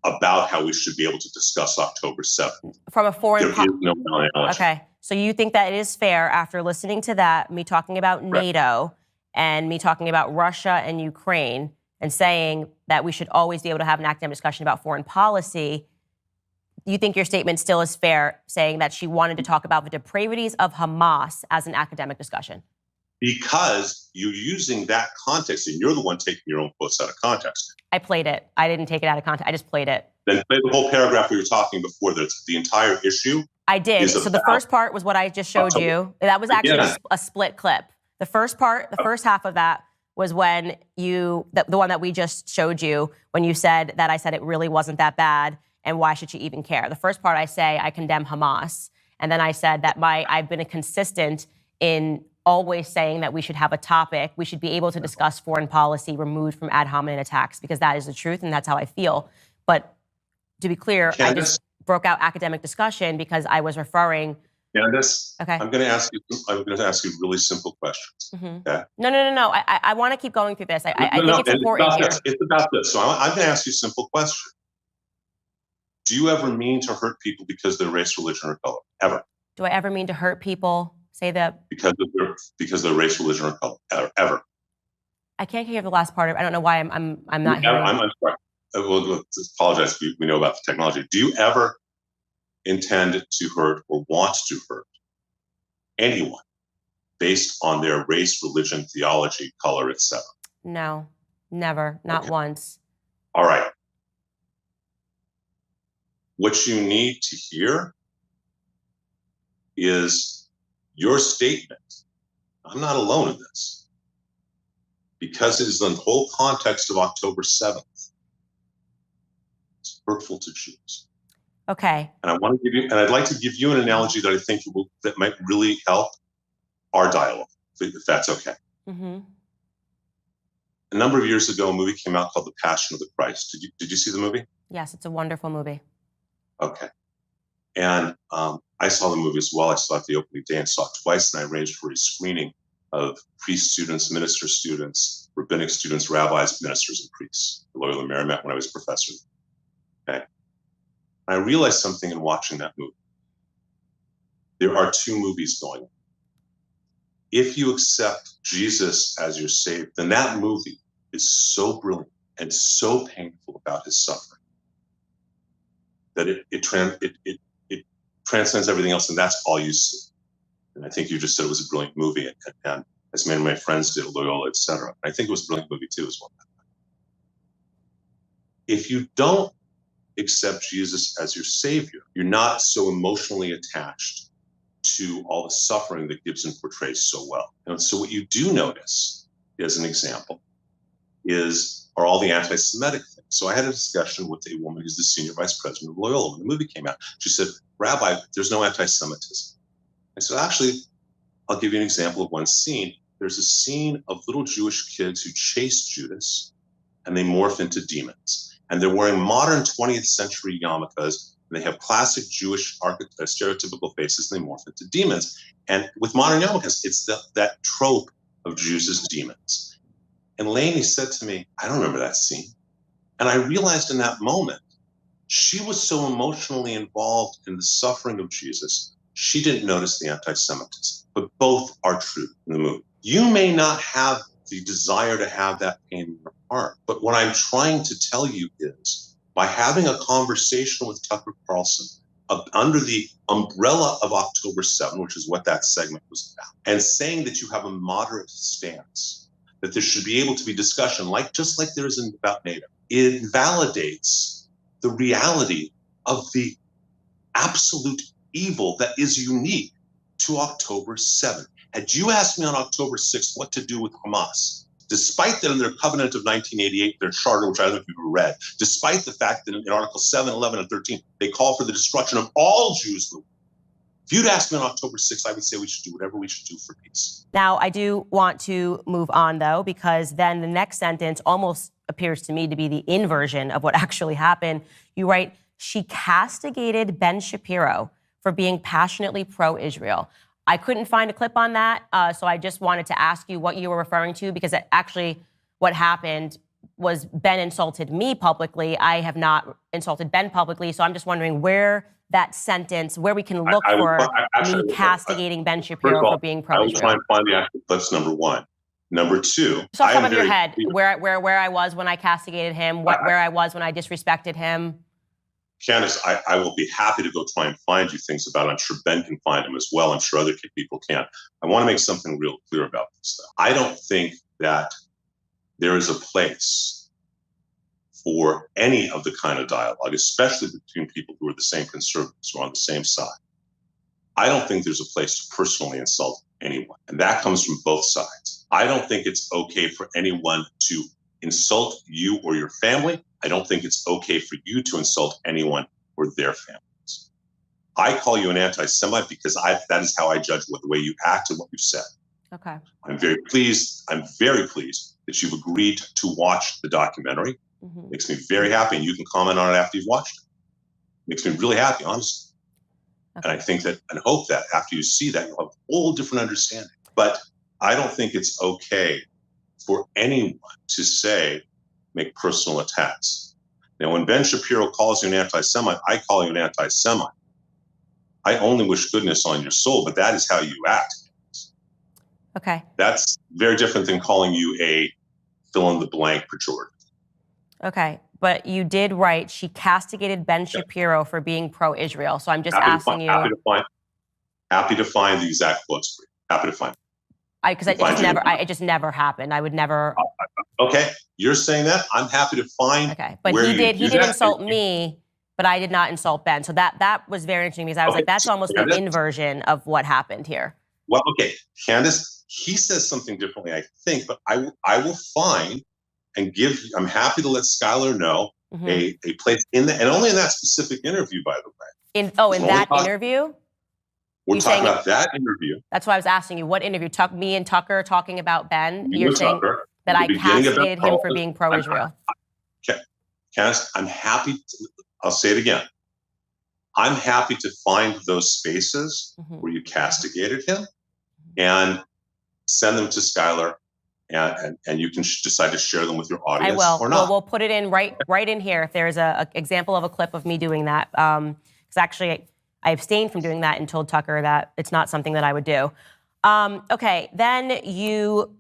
about how we should be able to discuss October 7th. From a foreign... There is no analogy. Okay. So you think that it is fair, after listening to that, me talking about NATO and me talking about Russia and Ukraine and saying that we should always be able to have an academic discussion about foreign policy, you think your statement still is fair, saying that she wanted to talk about the depravities of Hamas as an academic discussion? Because you're using that context, and you're the one taking your own quotes out of context. I played it. I didn't take it out of context. I just played it. Then play the whole paragraph we were talking before. That's the entire issue. I did. So the first part was what I just showed you. That was actually a split clip. The first part, the first half of that was when the one that we just showed you, when you said that I said it really wasn't that bad and why should she even care? The first part I say I condemn Hamas. And then I said that I've been consistent in always saying that we should have a topic, we should be able to discuss foreign policy removed from ad hominem attacks, because that is the truth and that's how I feel. But to be clear, Candace, I just broke out academic discussion because I was referring. Candace, okay. I'm going to ask you really simple questions. Mm-hmm. Okay? No. I want to keep going through this. I think it's important here. It's about this. So I'm going to ask you a simple question. Do you ever mean to hurt people because of their race, religion, or color? Ever? Do I ever mean to hurt people? Say that because of their race, religion, or color? Ever? I can't hear the last part of it. I don't know why I'm not hearing. I'm sorry. We'll apologize. We know about the technology. Do you ever intend to hurt or want to hurt anyone based on their race, religion, theology, color, etc.? No, never. Not once. All right. What you need to hear is your statement. I'm not alone in this, because it is in the whole context of October 7th. It's hurtful to Jews. Okay. And I'd like to give you an analogy that I think that might really help our dialogue, if that's okay. Mm-hmm. A number of years ago, a movie came out called The Passion of the Christ. Did you see the movie? Yes, it's a wonderful movie. Okay. And I saw the movie as well. I saw it the opening day and saw it twice, and I arranged for a screening of priest students, minister students, rabbinic students, rabbis, ministers, and priests. Loyola Marymount when I was a professor. Okay. I realized something in watching that movie. There are two movies going on. If you accept Jesus as your Savior, then that movie is so brilliant and so painful about his suffering that it transcends everything else, and that's all you see. And I think you just said it was a brilliant movie, and as many of my friends did, Loyola, et cetera. I think it was a brilliant movie too as well. If you don't accept Jesus as your Savior, you're not so emotionally attached to all the suffering that Gibson portrays so well. And so what you do notice, as an example, are all the anti-Semitic things. So I had a discussion with a woman who's the senior vice president of Loyola when the movie came out. She said, Rabbi, there's no anti-Semitism. I said, actually, I'll give you an example of one scene. There's a scene of little Jewish kids who chase Judas, and they morph into demons. And they're wearing modern 20th century yarmulkes. They have classic Jewish stereotypical faces, and they morph into demons. And with modern yarmulkes, it's that trope of Jews as demons. And Lainey said to me, I don't remember that scene. And I realized in that moment, she was so emotionally involved in the suffering of Jesus, she didn't notice the anti-Semitism. But both are true in the movie. You may not have the desire to have that pain in your heart, but what I'm trying to tell you is, by having a conversation with Tucker Carlson under the umbrella of October 7, which is what that segment was about, and saying that you have a moderate stance, that there should be able to be discussion, just like there is about NATO, it validates the reality of the absolute evil that is unique to October 7. Had you asked me on October 6th what to do with Hamas, despite that in their covenant of 1988, their charter, which I don't know if you've read, despite the fact that in Article 7, 11, and 13, they call for the destruction of all Jews in the world. If you'd asked me on October 6th, I would say we should do whatever we should do for peace. Now, I do want to move on, though, because then the next sentence almost appears to me to be the inversion of what actually happened. You write, she castigated Ben Shapiro for being passionately pro-Israel. I couldn't find a clip on that, so I just wanted to ask you what you were referring to, because actually what happened was Ben insulted me publicly. I have not insulted Ben publicly, so I'm just wondering where that sentence, where we can look for me castigating Ben Shapiro for being pro-Israel. I will try and find the actual clips, number one. Number two, just off the top of your head, where I was when I castigated him, where I was when I disrespected him. Candace, I will be happy to go try and find you things about it. I'm sure Ben can find them as well. I'm sure other people can. I want to make something real clear about this, though. I don't think that there is a place for any of the kind of dialogue, especially between people who are the same conservatives, who are on the same side. I don't think there's a place to personally insult anyone. And that comes from both sides. I don't think it's okay for anyone to insult you or your family. I don't think it's okay for you to insult anyone or their families. I call you an anti-Semite because that is how I judge the way you act and what you've said. Okay. I'm very pleased that you've agreed to watch the documentary. Mm-hmm. Makes me very happy, and you can comment on it after you've watched it. Makes me really happy, honestly. Okay. And I think that and hope that after you see that, you'll have a whole different understanding. But I don't think it's okay for anyone to make personal attacks. Now, when Ben Shapiro calls you an anti-Semite, I call you an anti-Semite. I only wish goodness on your soul, but that is how you act. Okay. That's very different than calling you a fill-in-the-blank pejorative. Okay, but you did write, she castigated Ben Shapiro for being pro-Israel. So I'm just asking you. Happy to find the exact quotes for you. Happy to find. Because it just never happened. I would never. Okay, you're saying that. I'm happy to find. Okay, but he did insult me, but I did not insult Ben. So that was very interesting because I was like, that's almost the inversion of what happened here. Well, okay, Candace, he says something differently, I think, but I will find and give. I'm happy to let Skylar know a place in and only in that specific interview, by the way. In that interview. We're talking about that interview. That's why I was asking you, what interview? Me and Tucker talking about Ben? You're saying that I castigated him for being pro-Israel. Okay. Candace, I'm happy I'll say it again. I'm happy to find those spaces where you castigated him. And send them to Skylar, and you can decide to share them with your audience or not. Well, we'll put it in right in here if there's a example of a clip of me doing that. Because actually, I abstained from doing that and told Tucker that it's not something that I would do. Okay, then you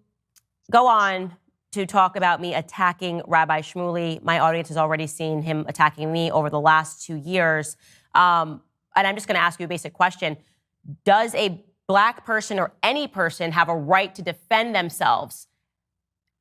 go on to talk about me attacking Rabbi Shmuley. My audience has already seen him attacking me over the last 2 years. And I'm just going to ask you a basic question. Does a Black person or any person have a right to defend themselves?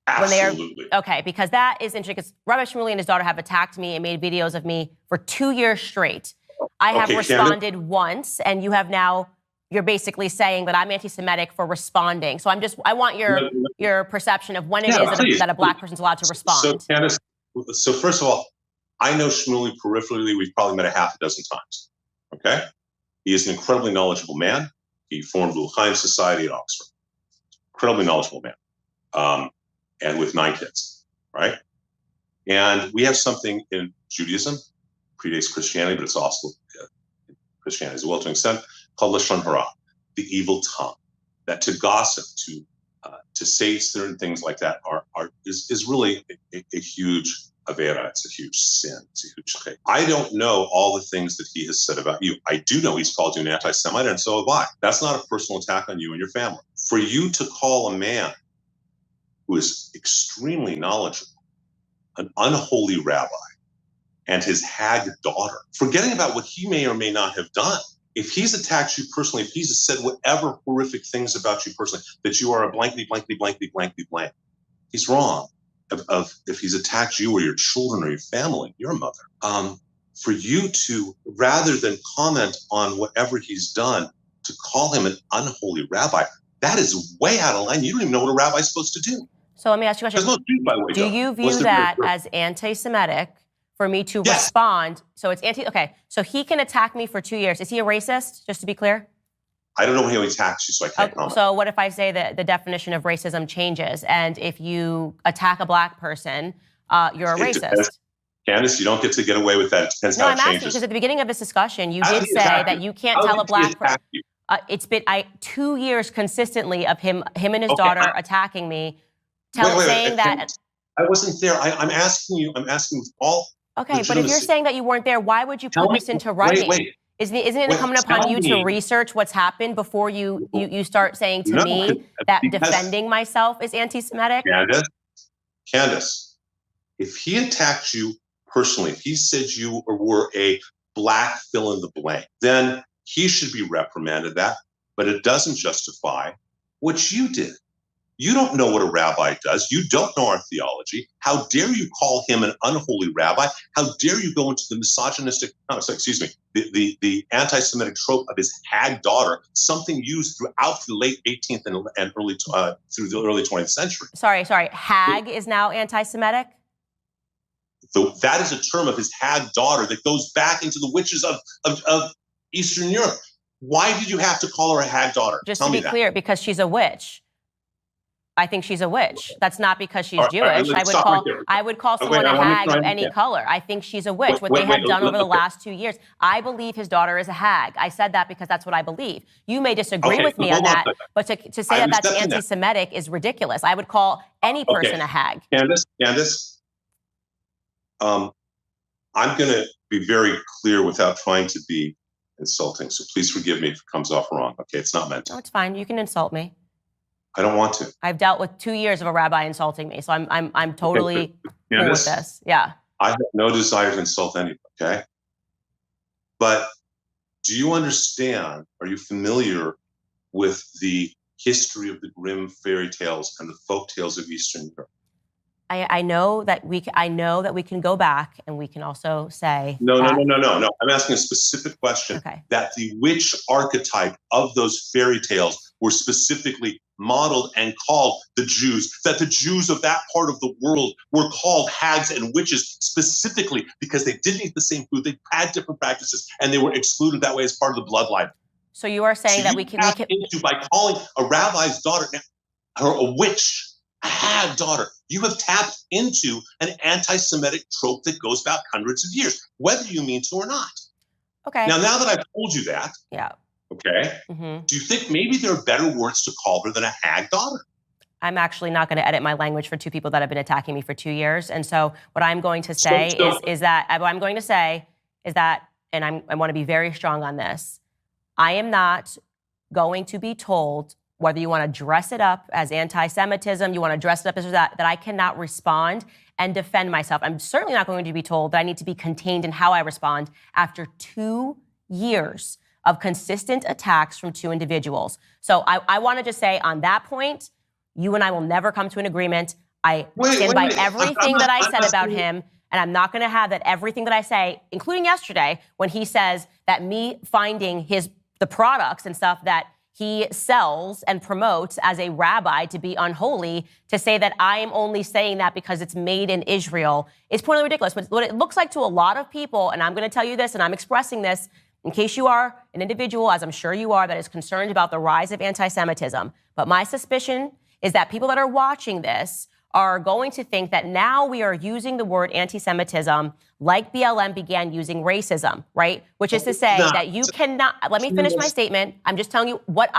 Absolutely. Okay, because that is interesting, because Rabbi Shmuley and his daughter have attacked me and made videos of me for 2 years straight. I have responded once, and you're basically saying that I'm anti-Semitic for responding. So I want your perception of when it is that a Black person's allowed to respond. So, Candace, first of all, I know Shmuley peripherally. We've probably met a half a dozen times. Okay? He is an incredibly knowledgeable man. He formed L'Chaim Society at Oxford. Incredibly knowledgeable man. And with 9 kids, right? And we have something in Judaism, predates Christianity, but it's also Christianity as well to an extent, called Lashon Hara, the evil tongue. That to gossip, to say certain things like that is really a huge avera. It's a huge sin. It's a huge thing. I don't know all the things that he has said about you. I do know he's called you an anti-Semite, and so have I. That's not a personal attack on you and your family. For you to call a man who is extremely knowledgeable, an unholy rabbi, and his hag daughter, forgetting about what he may or may not have done. If he's attacked you personally, if he's said whatever horrific things about you personally, that you are a blankety, blankety, blankety, blankety, blank, he's wrong. If he's attacked you or your children or your family, your mother, for you to, rather than comment on whatever he's done, to call him an unholy rabbi, that is way out of line. You don't even know what a rabbi's supposed to do. So let me ask you a question. There's no truth by way do you view that as anti-Semitic for me to respond? So it's okay. So he can attack me for 2 years. Is he a racist, just to be clear? I don't know how he attacks you, so I can't comment. So what if I say that the definition of racism changes, and if you attack a Black person, you're a racist? Depends. Candace, you don't get to get away with that. It depends how it changes. No, I'm asking, because at the beginning of this discussion, you did say that you can't tell a Black person. It's been 2 years consistently of him and his daughter attacking me, saying that. I wasn't there. I'm asking you. I'm asking with all. Okay, but if you're saying that you weren't there, why would you put this into writing? Isn't it incumbent upon you to research what's happened before you start saying to me that defending myself is anti-Semitic? Candace, if he attacked you personally, if he said you were a Black fill in the blank, then he should be reprimanded that, but it doesn't justify what you did. You don't know what a rabbi does. You don't know our theology. How dare you call him an unholy rabbi? How dare you go into the misogynistic, the anti-Semitic trope of his hag daughter, something used throughout the late 18th and early through the early 20th century. Sorry. Hag is now anti-Semitic? That is a term of his hag daughter that goes back into the witches of Eastern Europe. Why did you have to call her a hag daughter? Just to be clear, because she's a witch. I think she's a witch. That's not because she's Jewish. I would call someone a hag of any color. I think she's a witch. What they have done over the last 2 years. I believe his daughter is a hag. I said that because that's what I believe. You may disagree with me on that, but to say that that's anti-Semitic is ridiculous. I would call any person a hag. Candace, I'm going to be very clear without trying to be insulting. So please forgive me if it comes off wrong. Okay, it's not meant to. No, it's fine. You can insult me. I don't want to. I've dealt with 2 years of a rabbi insulting me, so I'm totally cool with this. Yeah. I have no desire to insult anyone, okay? But do you understand, are you familiar with the history of the Grimm fairy tales and the folk tales of Eastern Europe? I know that we can go back and we can also say no. I'm asking a specific question. Okay. That the witch archetype of those fairy tales were specifically modeled and called the Jews. That the Jews of that part of the world were called hags and witches specifically because they didn't eat the same food. They had different practices, and they were excluded that way as part of the bloodline. So you are saying that we can by calling a rabbi's daughter her a witch, a hag daughter, you have tapped into an anti-Semitic trope that goes back hundreds of years, whether you mean to or not. Okay. Now that I've told you that, Okay. Do you think maybe there are better words to call her than a hag daughter? I'm actually not going to edit my language for two people that have been attacking me for 2 years. And so what I'm going to say is that, and I want to be very strong on this, I am not going to be told whether you want to dress it up as anti-Semitism, you want to dress it up as that I cannot respond and defend myself. I'm certainly not going to be told that I need to be contained in how I respond after 2 years of consistent attacks from two individuals. So I want to just say on that point, you and I will never come to an agreement. I stand by everything that I said about him, and I'm not going to have that everything that I say, including yesterday, when he says that me finding the products and stuff that he sells and promotes as a rabbi to be unholy, to say that I am only saying that because it's made in Israel is pointedly ridiculous. But what it looks like to a lot of people, and I'm going to tell you this, and I'm expressing this in case you are an individual, as I'm sure you are, that is concerned about the rise of anti-Semitism. But my suspicion is that people that are watching this are going to think that now we are using the word anti-Semitism like BLM began using racism, right? Which is to say that you cannot, let me finish my statement. I'm just telling you what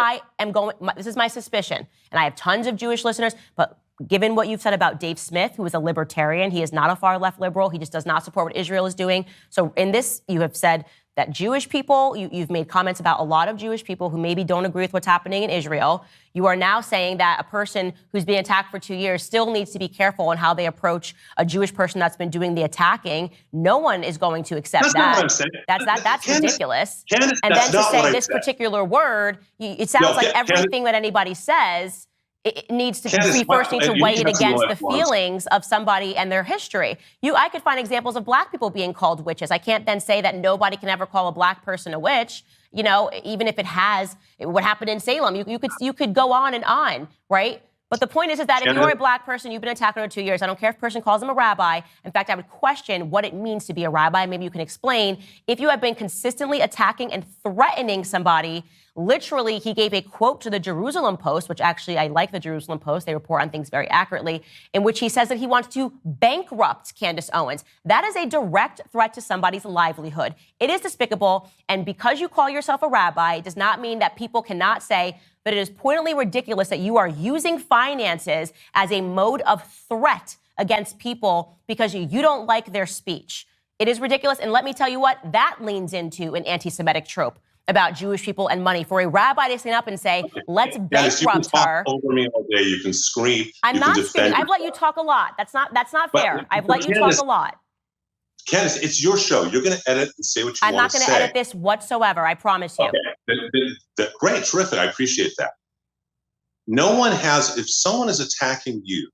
this is my suspicion. And I have tons of Jewish listeners, but given what you've said about Dave Smith, who is a libertarian, he is not a far left liberal. He just does not support what Israel is doing. So in this, you have said that Jewish people, you've made comments about a lot of Jewish people who maybe don't agree with what's happening in Israel. You are now saying that a person who's been attacked for 2 years still needs to be careful in how they approach a Jewish person that's been doing the attacking. No one is going to accept that. Not what I'm saying. That's ridiculous. Candace, and then to say this said. Particular word, it sounds like everything that anybody says, it needs to we first need to weigh it against the feelings of somebody and their history. I could find examples of black people being called witches. I can't then say that nobody can ever call a black person a witch, even if it has what happened in Salem. You could go on, right? But the point is that if you're a black person, you've been attacked for 2 years, I don't care if a person calls them a rabbi. In fact, I would question what it means to be a rabbi. Maybe you can explain. If you have been consistently attacking and threatening somebody, literally, he gave a quote to the Jerusalem Post, which actually I like the Jerusalem Post. They report on things very accurately, in which he says that he wants to bankrupt Candace Owens. That is a direct threat to somebody's livelihood. It is despicable. And because you call yourself a rabbi, it does not mean that people cannot say that it is pointedly ridiculous that you are using finances as a mode of threat against people because you don't like their speech. It is ridiculous. And let me tell you what, that leans into an anti-Semitic trope about Jewish people and money. For a rabbi to stand up and say, let's bankrupt her. You can talk over me all day. You can scream. I'm not screaming. I've let you talk a lot. That's not fair. I've let you talk a lot. Candace, it's your show. You're going to edit and say what you want to say. I'm not going to edit this whatsoever. I promise you. Okay. Great. Terrific. I appreciate that. If someone is attacking you,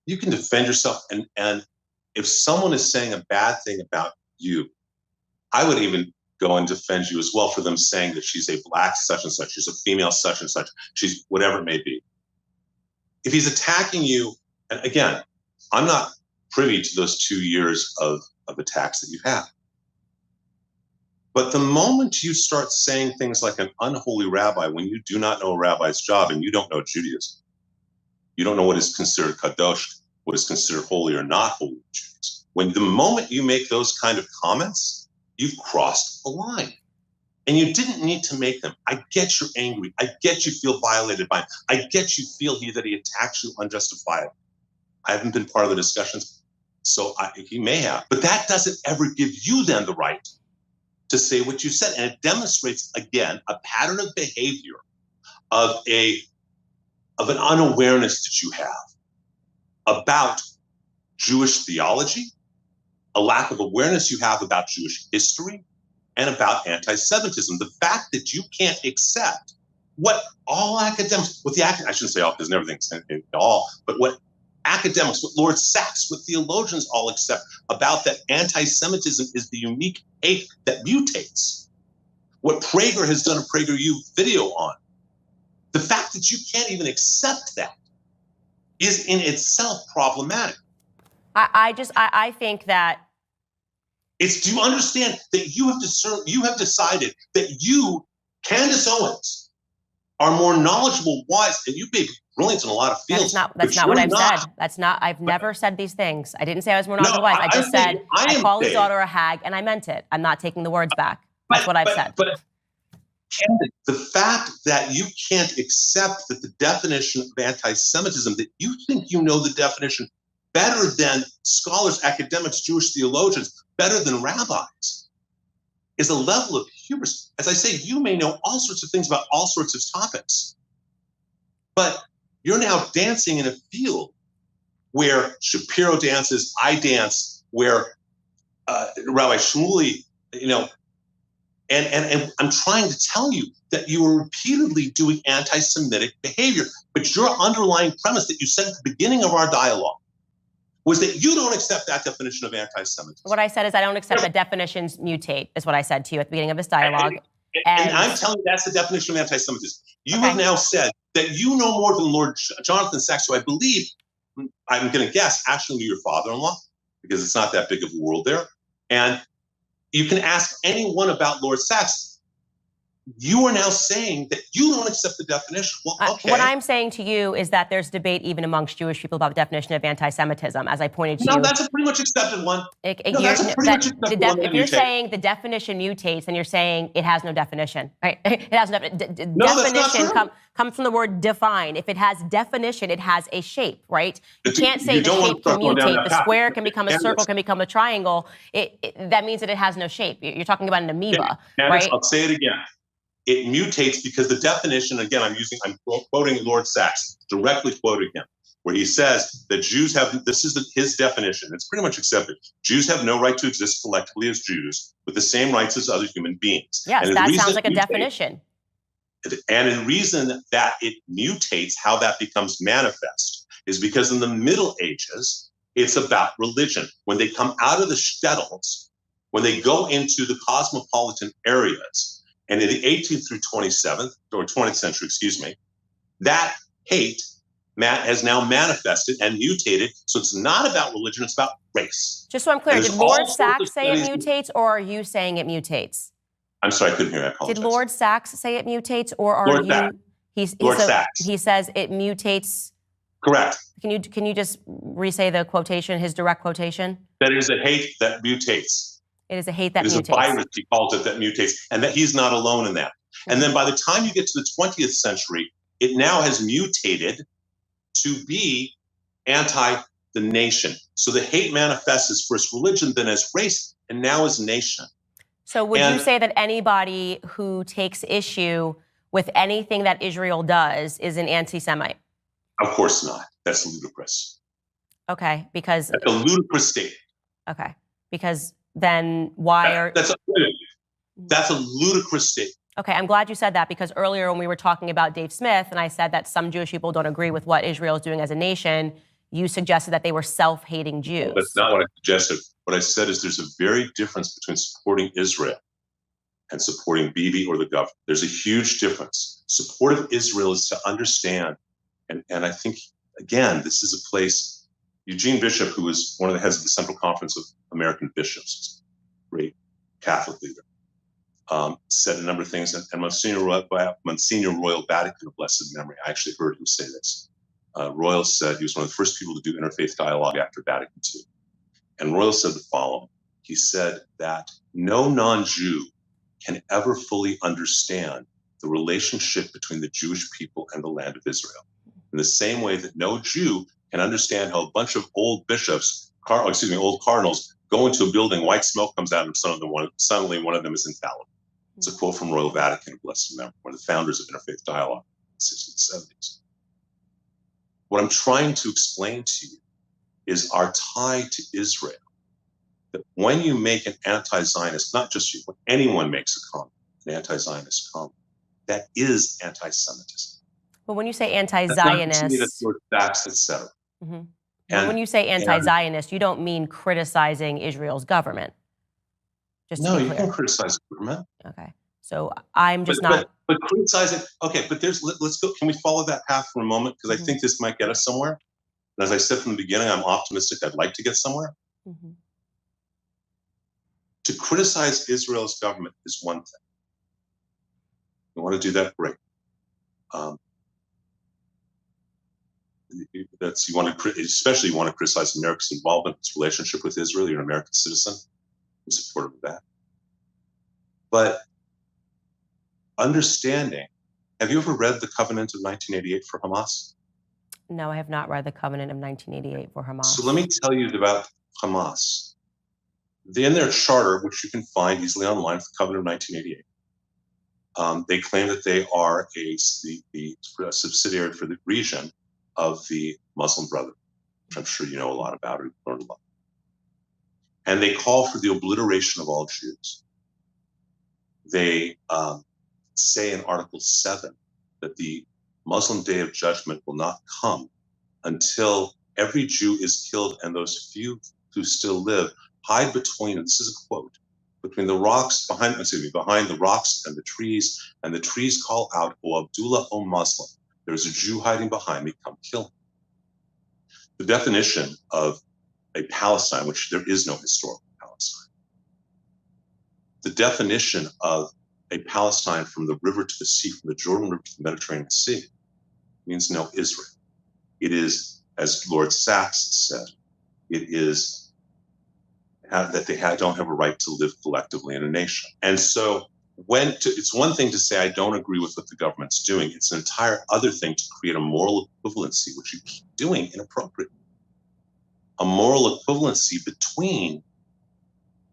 you can defend yourself. And if someone is saying a bad thing about you, I would even go and defend you as well for them saying that she's a black such and such, she's a female such and such, she's whatever it may be. If he's attacking you, and again, I'm not privy to those 2 years of attacks that you have. But the moment you start saying things like an unholy rabbi, when you do not know a rabbi's job and you don't know Judaism, you don't know what is considered kadosh, what is considered holy or not holy in Judaism. The moment you make those kind of comments, you've crossed the line. And you didn't need to make them. I get you're angry. I get you feel violated by him. I get you feel that he attacks you unjustifiably. I haven't been part of the discussions, so he may have. But that doesn't ever give you then the right to say what you said. And it demonstrates, again, a pattern of behavior of an unawareness that you have about Jewish theology, a lack of awareness you have about Jewish history, and about anti-Semitism. The fact that you can't accept what all academics, I shouldn't say all because everything's all, but what academics, what Lord Sachs, what theologians all accept about that anti-Semitism is the unique hate that mutates. What Prager has done a PragerU video on. The fact that you can't even accept that is in itself problematic. I think that do you understand that you have decided that you, Candace Owens, are more knowledgeable, wise, and you may be brilliant in a lot of fields. That's not what I've said. I've never said these things. I didn't say I was more knowledgeable, wise. I just said I call his daughter a hag, and I meant it. I'm not taking the words back. That's what I've said. The fact that you can't accept that the definition of anti-Semitism, that you think you know the definition better than scholars, academics, Jewish theologians, better than rabbis, is a level of hubris. As I say, you may know all sorts of things about all sorts of topics, but you're now dancing in a field where Shapiro dances, I dance, where Rabbi Shmuley, and I'm trying to tell you that you are repeatedly doing anti-Semitic behavior, but your underlying premise that you said at the beginning of our dialogue was that you don't accept that definition of anti-Semitism. What I said is I don't accept that definitions mutate, is what I said to you at the beginning of this dialogue. And I'm telling you that's the definition of anti-Semitism. You have now said that you know more than Lord Jonathan Sacks, who I believe, I'm going to guess, actually knew your father-in-law, because it's not that big of a world there. And you can ask anyone about Lord Sacks. You are now saying that you don't accept the definition. Well, okay. What I'm saying to you is that there's debate even amongst Jewish people about the definition of anti-Semitism, as I pointed to you. No, that's a pretty much accepted one. That's a pretty much accepted one. If you're saying the definition mutates, then you're saying it has no definition, right? It has no definition. Comes from the word define. If it has definition, it has a shape, right? You can't say the shape can mutate. The square can become a circle, can become a triangle. That means that it has no shape. You're talking about an amoeba, right? I'll say it again. It mutates because the definition, again, I'm quoting Lord Sacks, directly quoting him, where he says that Jews have, this is his definition, it's pretty much accepted. Jews have no right to exist collectively as Jews with the same rights as other human beings. Yes, that sounds like a definition. And the reason that it mutates, how that becomes manifest, is because in the Middle Ages, it's about religion. When they come out of the shtetls, when they go into the cosmopolitan areas, and in the 18th through 27th, or 20th century, excuse me, that hate has now manifested and mutated. So it's not about religion, it's about race. Just so I'm clear, did Lord Sacks say it mutates, or are you saying it mutates? I'm sorry, I couldn't hear. I apologize. Did Lord Sacks say it mutates, or are Lord you? Sacks. Lord Sacks. He says it mutates. Correct. Can you just re-say the quotation, his direct quotation? That is a hate that mutates. It is a hate that mutates. It is a virus, he calls it, that mutates, and that he's not alone in that. Mm-hmm. And then by the time you get to the 20th century, it now has mutated to be anti the nation. So the hate manifests as first religion, then as race, and now as nation. So would you say that anybody who takes issue with anything that Israel does is an anti-Semite? Of course not. That's ludicrous. Okay, because... That's a ludicrous statement. Okay, because then why are... That's a ludicrous statement. Okay, I'm glad you said that, because earlier when we were talking about Dave Smith and I said that some Jewish people don't agree with what Israel is doing as a nation, you suggested that they were self-hating Jews. No, that's not what I suggested. What I said is there's a very difference between supporting Israel and supporting Bibi or the government. There's a huge difference. Support of Israel is to understand, and I think, again, this is a place, Eugene Bishop, who was one of the heads of the Central Conference of American Bishops, great Catholic leader, said a number of things, and Monsignor Royal Vatican of blessed memory, I actually heard him say this. Royal said he was one of the first people to do interfaith dialogue after Vatican II. And Royal said the following. He said that no non-Jew can ever fully understand the relationship between the Jewish people and the land of Israel. In the same way that no Jew can understand how a bunch of old bishops, old cardinals, go into a building, white smoke comes out, and suddenly one of them is infallible. It's a quote from Royal Vatican of blessed memory, one of the founders of interfaith dialogue in the 60s and 70s. What I'm trying to explain to you is our tie to Israel. That when you make an anti-Zionist, not just you, when anyone makes a comment, an anti-Zionist comment, that is anti-Semitism. But when you say anti-Zionist, etc. Mm-hmm. And when you say anti-Zionist, you don't mean criticizing Israel's government. Just to be clear. You can criticize the government. Okay, so I'm just not. But criticizing. Okay, but let's go. Can we follow that path for a moment? Because I think this might get us somewhere. And as I said from the beginning, I'm optimistic. I'd like to get somewhere. Mm-hmm. To criticize Israel's government is one thing. You want to do that, great. Especially you want to criticize America's involvement in its relationship with Israel. You're an American citizen. I'm supportive of that. But understanding. Have you ever read the Covenant of 1988 for Hamas? No, I have not read the Covenant of 1988 for Hamas. So let me tell you about Hamas. In their charter, which you can find easily online, the Covenant of 1988, they claim that they are a subsidiary for the region of the Muslim Brotherhood, which I'm sure you know a lot about or learned a lot. And they call for the obliteration of all Jews. They say in Article 7 that the Muslim Day of Judgment will not come until every Jew is killed and those few who still live hide between, and this is a quote, between the rocks, behind the rocks and the trees call out, "O Abdullah, O Muslim, there's a Jew hiding behind me, come kill him." The definition of a Palestine, which there is no historical Palestine, the definition of a Palestine from the river to the sea, from the Jordan River to the Mediterranean Sea, means no Israel. It is, as Lord Sachs said, it is that they don't have a right to live collectively in a nation. And so it's one thing to say, I don't agree with what the government's doing. It's an entire other thing to create a moral equivalency, which you keep doing inappropriately. A moral equivalency between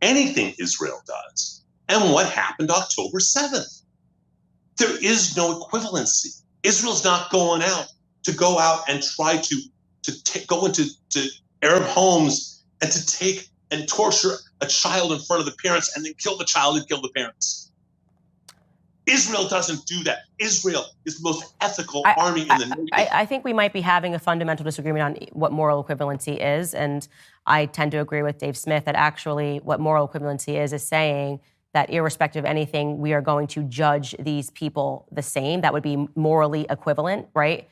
anything Israel does and what happened October 7th. There is no equivalency. Israel's not going out and try to go into Arab homes and to take and torture a child in front of the parents and then kill the child and kill the parents. Israel doesn't do that. Israel is the most ethical army in the nation. I think we might be having a fundamental disagreement on what moral equivalency is, and I tend to agree with Dave Smith that actually what moral equivalency is saying that irrespective of anything, we are going to judge these people the same. That would be morally equivalent, right?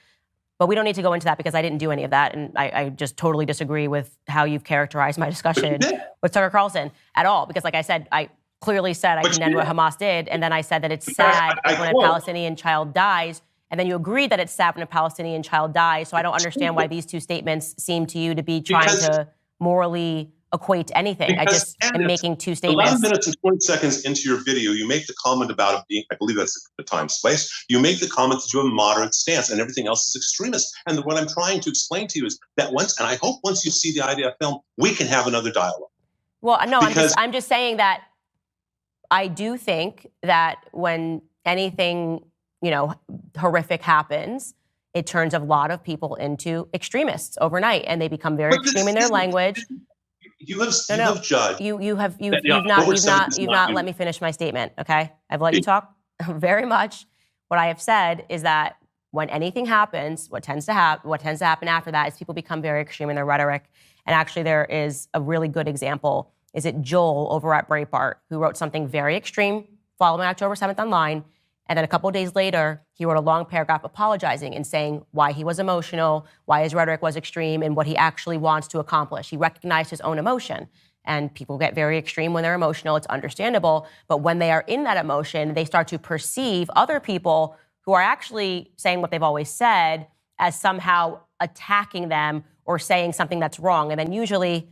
But we don't need to go into that because I didn't do any of that, and I just totally disagree with how you've characterized my discussion with Tucker Carlson at all, because like I said, I clearly said I condemned what Hamas did, and then I said that it's sad when a Palestinian child dies, and then you agreed that it's sad when a Palestinian child dies, so I don't understand why these two statements seem to you to be trying to morally equate anything. I just am making two statements. 11 minutes and 20 seconds into your video, you make the comment about it being, I believe that's the time's place, you make the comment that you have a moderate stance and everything else is extremist. And what I'm trying to explain to you is that and I hope once you see the idea of film, we can have another dialogue. Well, no, I'm just saying that I do think that when anything, horrific happens, it turns a lot of people into extremists overnight, and they become very extreme in their language. You've judged. You've not let me finish my statement. Okay, I've let you talk very much. What I have said is that when anything happens, what tends to happen after that is people become very extreme in their rhetoric. And actually, there is a really good example. Is it Joel over at Breitbart who wrote something very extreme following October 7th online, and then a couple of days later, he wrote a long paragraph apologizing and saying why he was emotional, why his rhetoric was extreme, and what he actually wants to accomplish. He recognized his own emotion. And people get very extreme when they're emotional. It's understandable. But when they are in that emotion, they start to perceive other people who are actually saying what they've always said as somehow attacking them or saying something that's wrong. And then usually,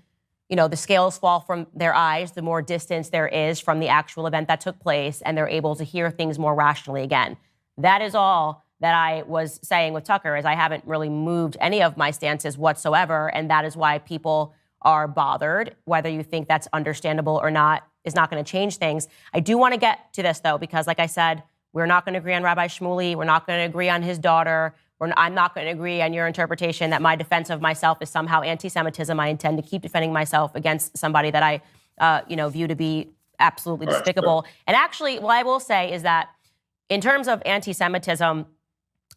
the scales fall from their eyes the more distance there is from the actual event that took place, and they're able to hear things more rationally again. That is all that I was saying with Tucker, is I haven't really moved any of my stances whatsoever, and that is why people are bothered. Whether you think that's understandable or not is not going to change things. I do want to get to this, though, because like I said, we're not going to agree on Rabbi Shmuley. We're not going to agree on his daughter. I'm not going to agree on your interpretation that my defense of myself is somehow anti-Semitism. I intend to keep defending myself against somebody that I, view to be absolutely despicable. And actually, what I will say is that in terms of anti-Semitism,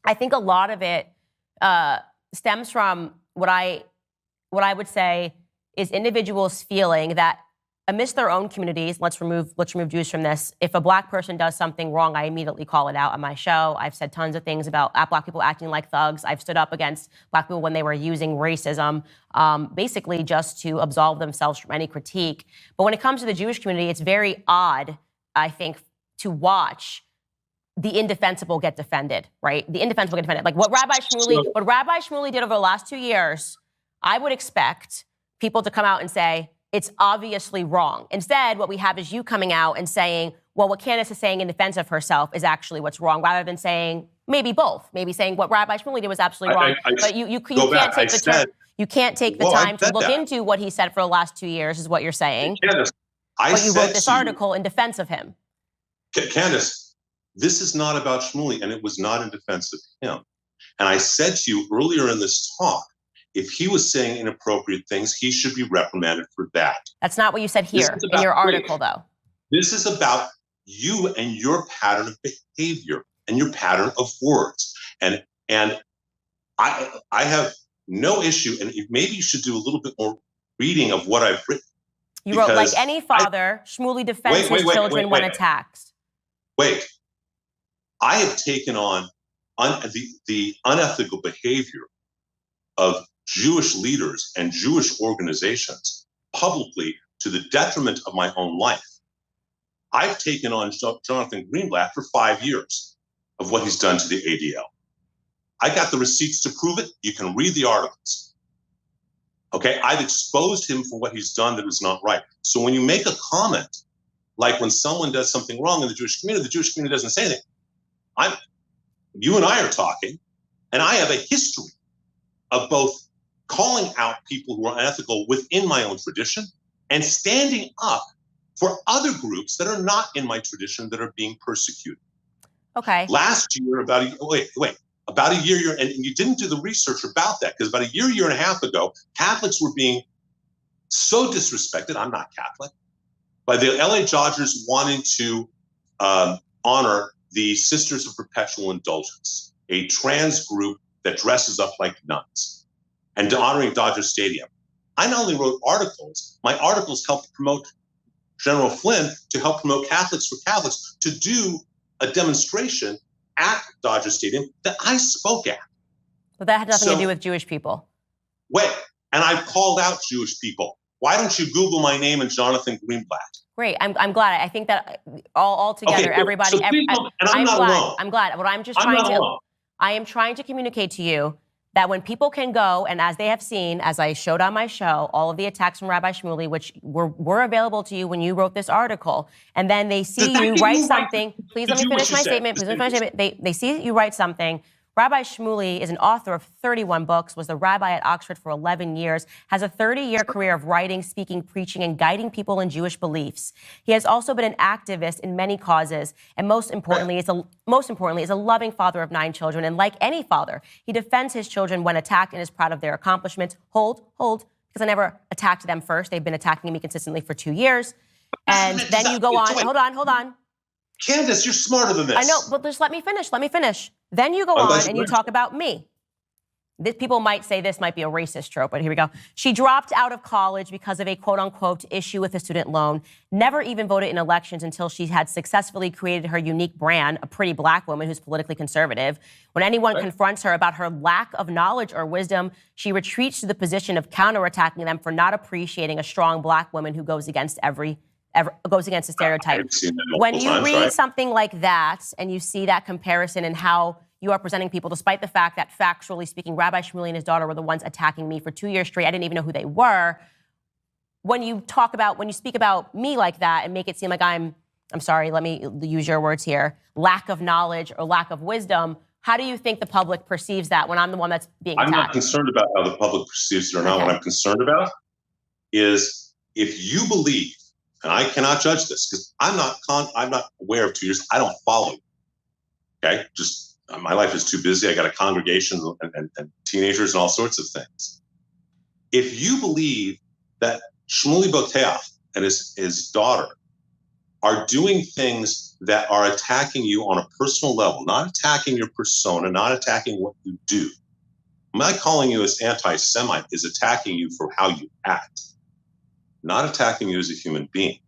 I think a lot of it stems from what I would say is individuals feeling that amidst their own communities, let's remove Jews from this. If a black person does something wrong, I immediately call it out on my show. I've said tons of things about black people acting like thugs. I've stood up against black people when they were using racism, basically just to absolve themselves from any critique. But when it comes to the Jewish community, it's very odd, I think, to watch the indefensible get defended, right? The indefensible get defended. Like what Rabbi Shmuley did over the last 2 years, I would expect people to come out and say, it's obviously wrong. Instead, what we have is you coming out and saying, well, what Candace is saying in defense of herself is actually what's wrong, rather than saying maybe both. Maybe saying what Rabbi Shmuley did was absolutely wrong. But you can't take the time. You can't take the time to look into what he said for the last 2 years, is what you're saying. Candace, but you wrote this article in defense of him. Candace, this is not about Shmuley, and it was not in defense of him. And I said to you earlier in this talk, if he was saying inappropriate things, he should be reprimanded for that. That's not what you said here in your article, though. This is about you and your pattern of behavior and your pattern of words. And I have no issue, and maybe you should do a little bit more reading of what I've written. You wrote, like any father, Shmuley defends his children when attacked. Wait, I have taken on the unethical behavior of Jewish leaders and Jewish organizations publicly to the detriment of my own life. I've taken on Jonathan Greenblatt for 5 years of what he's done to the ADL. I got the receipts to prove it. You can read the articles. Okay, I've exposed him for what he's done that was not right. So when you make a comment, like when someone does something wrong in the Jewish community doesn't say anything. You and I are talking, and I have a history of both calling out people who are unethical within my own tradition and standing up for other groups that are not in my tradition that are being persecuted. Okay. Last year, about a year, and you didn't do the research about that, because about a year and a half ago, Catholics were being so disrespected. I'm not Catholic, by the LA Dodgers wanting to honor the Sisters of Perpetual Indulgence, a trans group that dresses up like nuns, and honoring Dodger Stadium. I not only wrote articles, my articles helped promote General Flynn to help promote Catholics for Catholics to do a demonstration at Dodger Stadium that I spoke at. But that had nothing to do with Jewish people. Wait, and I called out Jewish people. Why don't you Google my name and Jonathan Greenblatt? Great. I'm glad. I think that all together, everybody. I'm not alone. I'm glad. What I am trying to communicate to you that when people can go, and as they have seen, as I showed on my show, all of the attacks from Rabbi Shmuley, which were available to you when you wrote this article, and then they see you write something. Please let me finish my statement. Please let me finish my statement. They see you write something. Rabbi Shmuley is an author of 31 books, was the rabbi at Oxford for 11 years, has a 30-year career of writing, speaking, preaching, and guiding people in Jewish beliefs. He has also been an activist in many causes, and most importantly, is a loving father of 9 children. And like any father, he defends his children when attacked and is proud of their accomplishments. Hold, because I never attacked them first. They've been attacking me consistently for 2 years. And then you go on. Hold on. Candace, you're smarter than this. I know, but just let me finish. Then you go on and you talk about me. People might say this might be a racist trope, but here we go. She dropped out of college because of a quote-unquote issue with a student loan, never even voted in elections until she had successfully created her unique brand, a pretty black woman who's politically conservative. When anyone confronts her about her lack of knowledge or wisdom, she retreats to the position of counterattacking them for not appreciating a strong black woman who goes against a stereotype. When you read something like that and you see that comparison and how you are presenting people, despite the fact that factually speaking, Rabbi Shmuley and his daughter were the ones attacking me for 2 years straight. I didn't even know who they were. When you speak about me like that and make it seem like I'm sorry, let me use your words here, lack of knowledge or lack of wisdom, how do you think the public perceives that when I'm the one that's being attacked? I'm not concerned about how the public perceives it or not. Okay. What I'm concerned about is if you believe, and I cannot judge this because I'm not aware of 2 years. I don't follow. Okay, just my life is too busy. I got a congregation and teenagers and all sorts of things. If you believe that Shmuley Boteach and his daughter are doing things that are attacking you on a personal level, not attacking your persona, not attacking what you do. My calling you as anti-Semite is attacking you for how you act, not attacking you as a human being.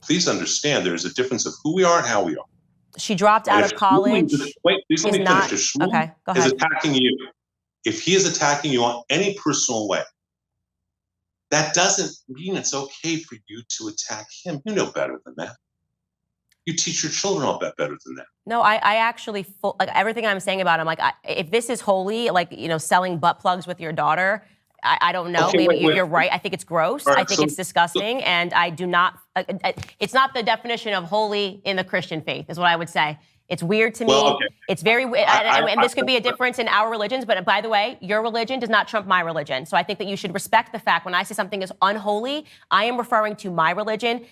Please understand there is a difference of who we are and how we are. She dropped out of college. Please let me finish. If Shmuley go ahead. is attacking you, if he is attacking you on any personal way, that doesn't mean it's okay for you to attack him. You know better than that. You teach your children all that better than that. No, I actually, like everything I'm saying about him, like if this is holy, like, selling butt plugs with your daughter, I don't know. Okay, Maybe wait. you're right. I think it's gross. All right, I think it's disgusting. And I do not, it's not the definition of holy in the Christian faith, is what I would say. It's weird to me. Well, okay. It's very, and this could be a difference in our religions, but by the way, your religion does not trump my religion. So I think that you should respect the fact when I say something is unholy, I am referring to my religion.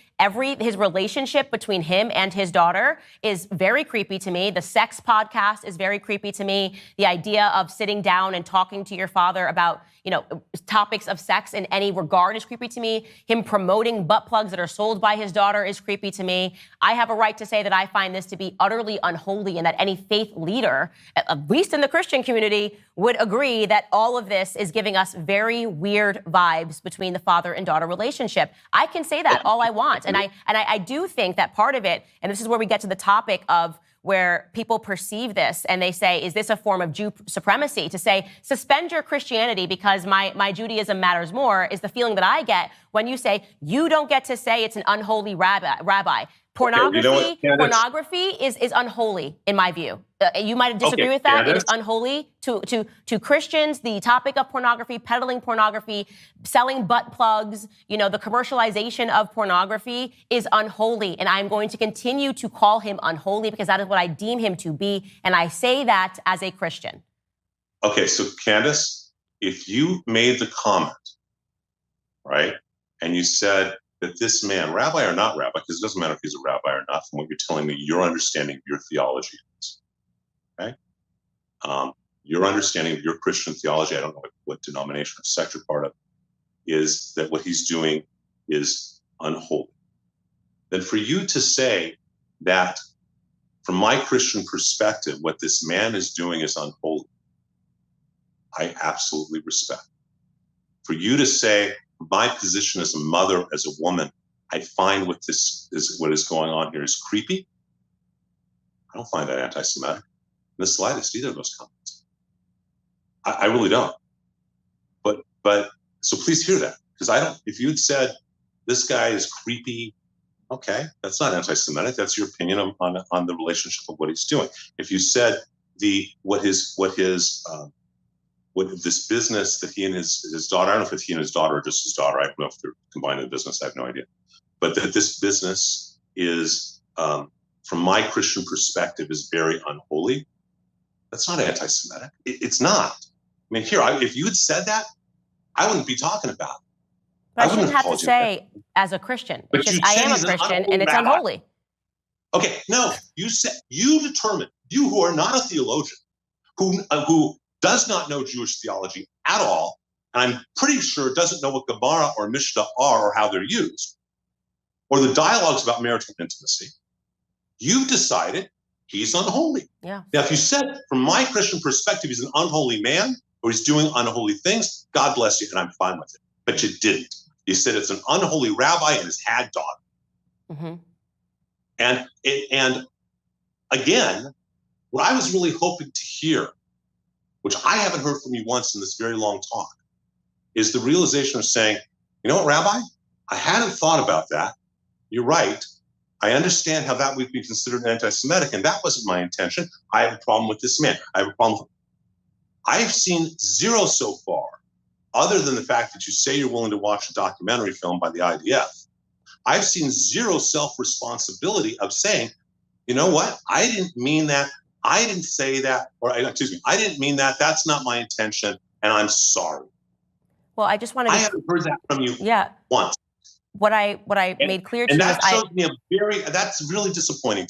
His relationship between him and his daughter is very creepy to me. The sex podcast is very creepy to me. The idea of sitting down and talking to your father about, topics of sex in any regard is creepy to me. Him promoting butt plugs that are sold by his daughter is creepy to me. I have a right to say that I find this to be utterly unholy and that any faith leader, at least in the Christian community, would agree that all of this is giving us very weird vibes between the father and daughter relationship. I can say that all I want. And I do think that part of it, and this is where we get to the topic of where people perceive this and they say, is this a form of Jew supremacy? To say, suspend your Christianity because my Judaism matters more, is the feeling that I get when you say, you don't get to say it's an unholy rabbi. Pornography, pornography is unholy in my view. You might disagree with that. It is unholy to Christians. The topic of pornography, peddling pornography, selling butt plugs, the commercialization of pornography is unholy. And I'm going to continue to call him unholy because that is what I deem him to be. And I say that as a Christian. Okay, so Candace, if you made the comment, right, and you said that this man, rabbi or not rabbi, because it doesn't matter if he's a rabbi or not, from what you're telling me, your understanding of your theology is, okay? Your understanding of your Christian theology, I don't know what denomination or sect you're part of, is that what he's doing is unholy. Then for you to say that, from my Christian perspective, what this man is doing is unholy, I absolutely respect. For you to say, my position as a mother, as a woman, I find what is going on here is creepy. I don't find that anti-Semitic in the slightest, either of those comments. I really don't. But so please hear that, because I don't. If you'd said this guy is creepy, okay, that's not anti-Semitic. That's your opinion on the relationship of what he's doing. If you said what this business that he and his daughter, I don't know if it's he and his daughter or just his daughter, I don't know if they're combined in the business, I have no idea. But that this business is, from my Christian perspective, is very unholy. That's not anti-Semitic. It's not. I mean, if you had said that, I wouldn't be talking about it. But I shouldn't have to say as a Christian. It's just, I am a Christian and it's unholy. Okay, no, you determine, you who are not a theologian, who does not know Jewish theology at all, and I'm pretty sure doesn't know what Gemara or Mishnah are or how they're used, or the dialogues about marital intimacy, you've decided he's unholy. Yeah. Now, if you said, from my Christian perspective, he's an unholy man or he's doing unholy things, God bless you, and I'm fine with it. But you didn't. You said it's an unholy rabbi and his had daughter. Mm-hmm. And again, what I was really hoping to hear, which I haven't heard from you once in this very long talk, is the realization of saying, you know what, Rabbi? I hadn't thought about that. You're right. I understand how that would be considered anti-Semitic, and that wasn't my intention. I have a problem with this man. I have a problem. I've seen zero so far, other than the fact that you say you're willing to watch a documentary film by the IDF. I've seen zero self-responsibility of saying, you know what? I didn't mean that. I didn't say that, or excuse me, I didn't mean that. That's not my intention, and I'm sorry. Well, I just want to. I haven't heard that from you once. What I made clear to you is that's really disappointing.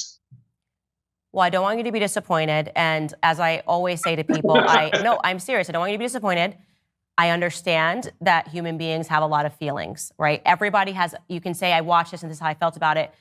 Well, I don't want you to be disappointed, and as I always say to people, I'm serious. I don't want you to be disappointed. I understand that human beings have a lot of feelings, right? Everybody has. You can say, I watched this and this is how I felt about it.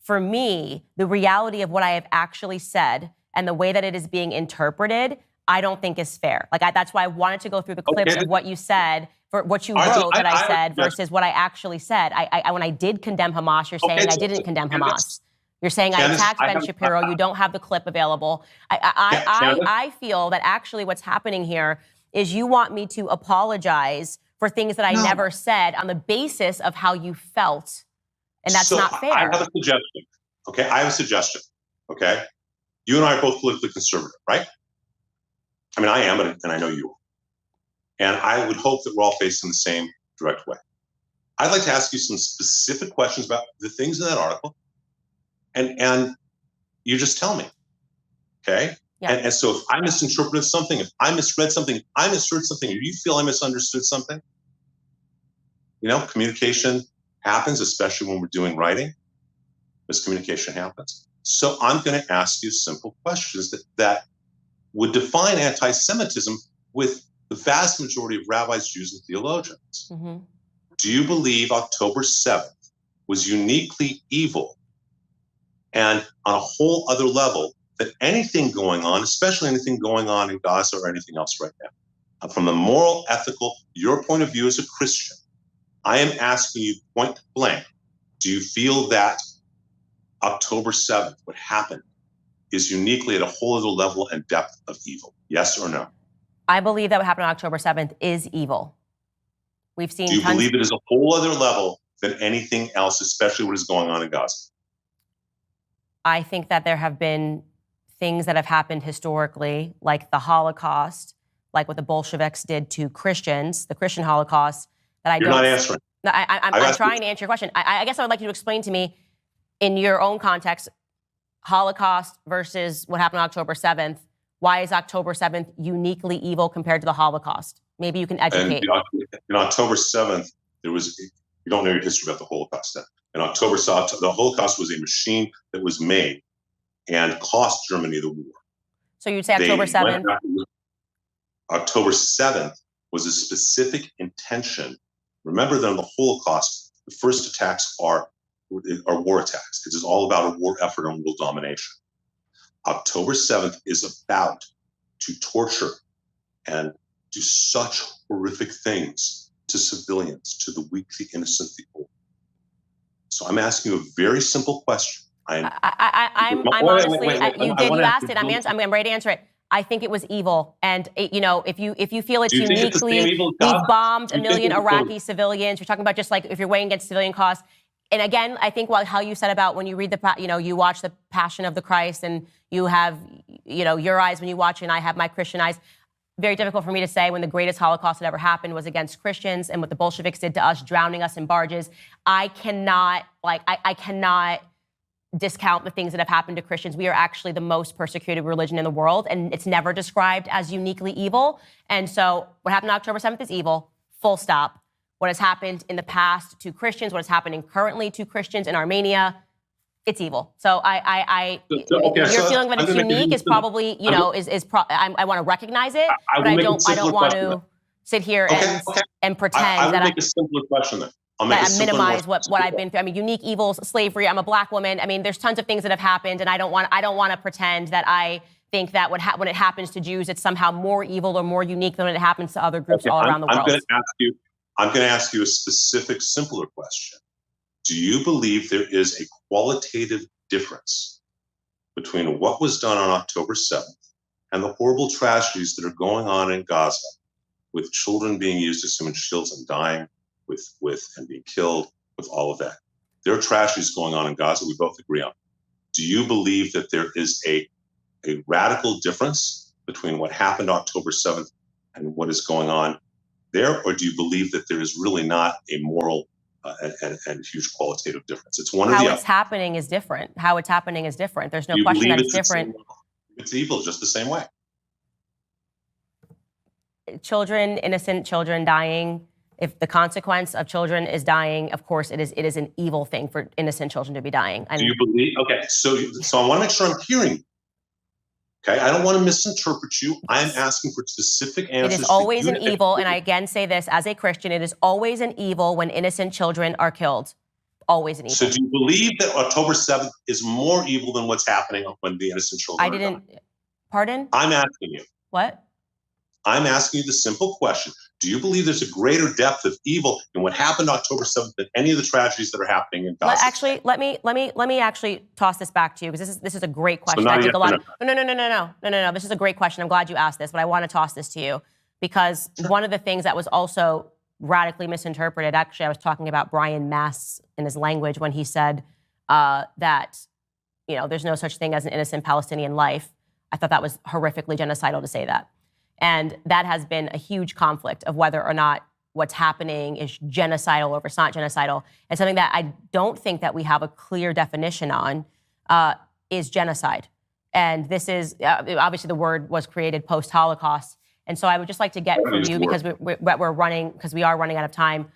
For me, the reality of what I have actually said and the way that it is being interpreted, I don't think is fair. That's why I wanted to go through the clips of what you said, for what you wrote that I said versus what I actually said. When I did condemn Hamas, you're saying I didn't condemn Hamas. You're saying I attacked Ben Shapiro. You don't have the clip available. I feel that actually what's happening here is you want me to apologize for things that I never said on the basis of how you felt. And that's not fair. I have a suggestion. Okay, I have a suggestion. Okay, you and I are both politically conservative, right? I mean, I am, and I know you are. And I would hope that we're all facing the same direct way. I'd like to ask you some specific questions about the things in that article, and you just tell me, okay? Yeah. And so if I misinterpreted something, if I misread something, if I misheard something, or you feel I misunderstood something, communication happens, especially when we're doing writing. Miscommunication happens. So I'm going to ask you simple questions that would define anti-Semitism with the vast majority of rabbis, Jews, and theologians. Mm-hmm. Do you believe October 7th was uniquely evil and on a whole other level than anything going on, especially anything going on in Gaza or anything else right now? From a moral, ethical, your point of view as a Christian, I am asking you point blank, do you feel that October 7th, what happened, is uniquely at a whole other level and depth of evil? Yes or no? I believe that what happened on October 7th is evil. We've seen. Do you believe it is a whole other level than anything else, especially what is going on in Gaza? I think that there have been things that have happened historically, like the Holocaust, like what the Bolsheviks did to Christians, the Christian Holocaust, that I You're don't. not answering. No, I'm trying to answer your question. I guess I would like you to explain to me, in your own context, Holocaust versus what happened on October 7th. Why is October 7th uniquely evil compared to the Holocaust? Maybe you can educate. In October 7th, you don't know your history about the Holocaust then. In October 7th, the Holocaust was a machine that was made and cost Germany the war. So you'd say October 7th? October 7th was a specific intention. Remember that in the Holocaust, the first attacks are war attacks. It is all about a war effort on world domination. October 7th is about to torture and do such horrific things to civilians, to the weak, the innocent, the old. So I'm asking you a very simple question. I'm honestly, you asked it. I'm ready to answer it. I think it was evil, and if you feel it's uniquely, we've bombed a million Iraqi civilians. You're talking about just like if you're weighing against civilian costs. And again, I think how you said about when you read you watch the Passion of the Christ, and you have your eyes when you watch it, and I have my Christian eyes. Very difficult for me to say when the greatest Holocaust that ever happened was against Christians, and what the Bolsheviks did to us, drowning us in barges. I cannot discount the things that have happened to Christians. We are actually the most persecuted religion in the world, and it's never described as uniquely evil. And so what happened on October 7th is evil, full stop. What has happened in the past to Christians, what is happening currently to Christians in Armenia, it's evil. So your feeling that it's unique is probably, I want to recognize it, but I don't want to sit here and pretend that make a simpler question then. I minimize what I've been through. I mean, unique evils, slavery. I'm a black woman. I mean, there's tons of things that have happened, and I don't want to pretend that I think that when it happens to Jews, it's somehow more evil or more unique than when it happens to other groups all around the world. I'm going to ask you a specific, simpler question. Do you believe there is a qualitative difference between what was done on October 7th and the horrible tragedies that are going on in Gaza, with children being used as human shields and dying and being killed, with all of that? There are tragedies going on in Gaza we both agree on. Do you believe that there is a radical difference between what happened October 7th and what is going on there, or do you believe that there is really not a moral and huge qualitative difference? It's one or the other. How it's happening is different. There's no question that it's different. It's evil just the same way. Children, innocent children dying. If the consequence of children is dying, of course, it is an evil thing for innocent children to be dying. Do you believe? Okay, so I want to make sure I'm hearing you. Okay, I don't want to misinterpret you. I'm asking for specific answers. It is always an evil, and I again say this as a Christian, it is always an evil when innocent children are killed. Always an evil. So do you believe that October 7th is more evil than what's happening when the innocent children are dying? Pardon? I'm asking you. What? I'm asking you the simple question. Do you believe there's a greater depth of evil in what happened October 7th than any of the tragedies that are happening in Gaza? Actually, let me actually toss this back to you, because this is a great question. So I think No. This is a great question. I'm glad you asked this, but I want to toss this to you because one of the things that was also radically misinterpreted. Actually, I was talking about Brian Mast in his language when he said that there's no such thing as an innocent Palestinian life. I thought that was horrifically genocidal to say that. And that has been a huge conflict of whether or not what's happening is genocidal or if it's not genocidal. And something that I don't think that we have a clear definition on is genocide. And this is, obviously the word was created post-Holocaust. And so I would just like to get from you, because we're running, because we are running out of time.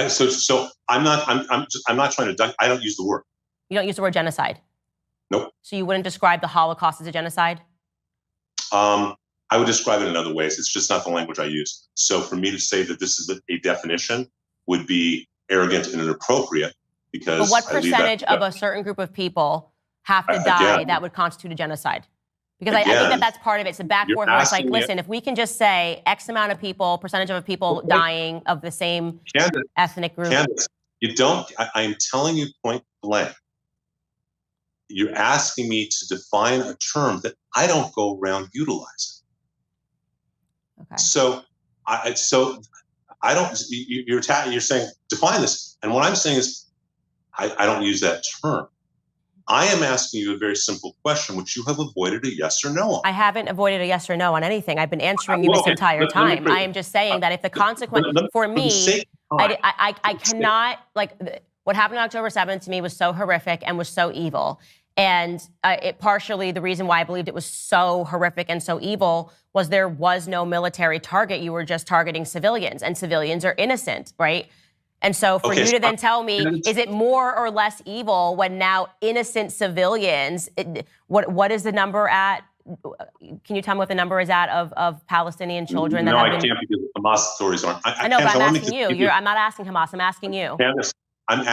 So I'm not trying to, I don't use the word. You don't use the word genocide? Nope. So you wouldn't describe the Holocaust as a genocide? I would describe it in other ways. It's just not the language I use. So for me to say that this is a definition would be arrogant and inappropriate, because but what percentage of a certain group of people have to die that would constitute a genocide? Because I think that that's part of it. It's a back forth where it's like, listen, if we can just say X amount of people, percentage of people dying of the same ethnic group. Candace, you don't, I'm telling you point blank. You're asking me to define a term that I don't go around utilizing. Okay. So I don't, you're saying define this. And what I'm saying is I don't use that term. I am asking you a very simple question, which you have avoided a yes or no on. I haven't avoided a yes or no on anything. I've been answering you this entire time. I am just saying that if the consequence, for me, I cannot, like, what happened on October 7th to me was so horrific and was so evil. And it partially, the reason why I believed it was so horrific and so evil was there was no military target. You were just targeting civilians, and civilians are innocent, right? And so for you to then tell me, is it more or less evil when now innocent civilians, what is the number at? Can you tell me what the number is at of Palestinian children? No, I can't, because Hamas stories aren't. I know, but I'm asking you. I'm not asking Hamas. I'm asking you. Candace, I'm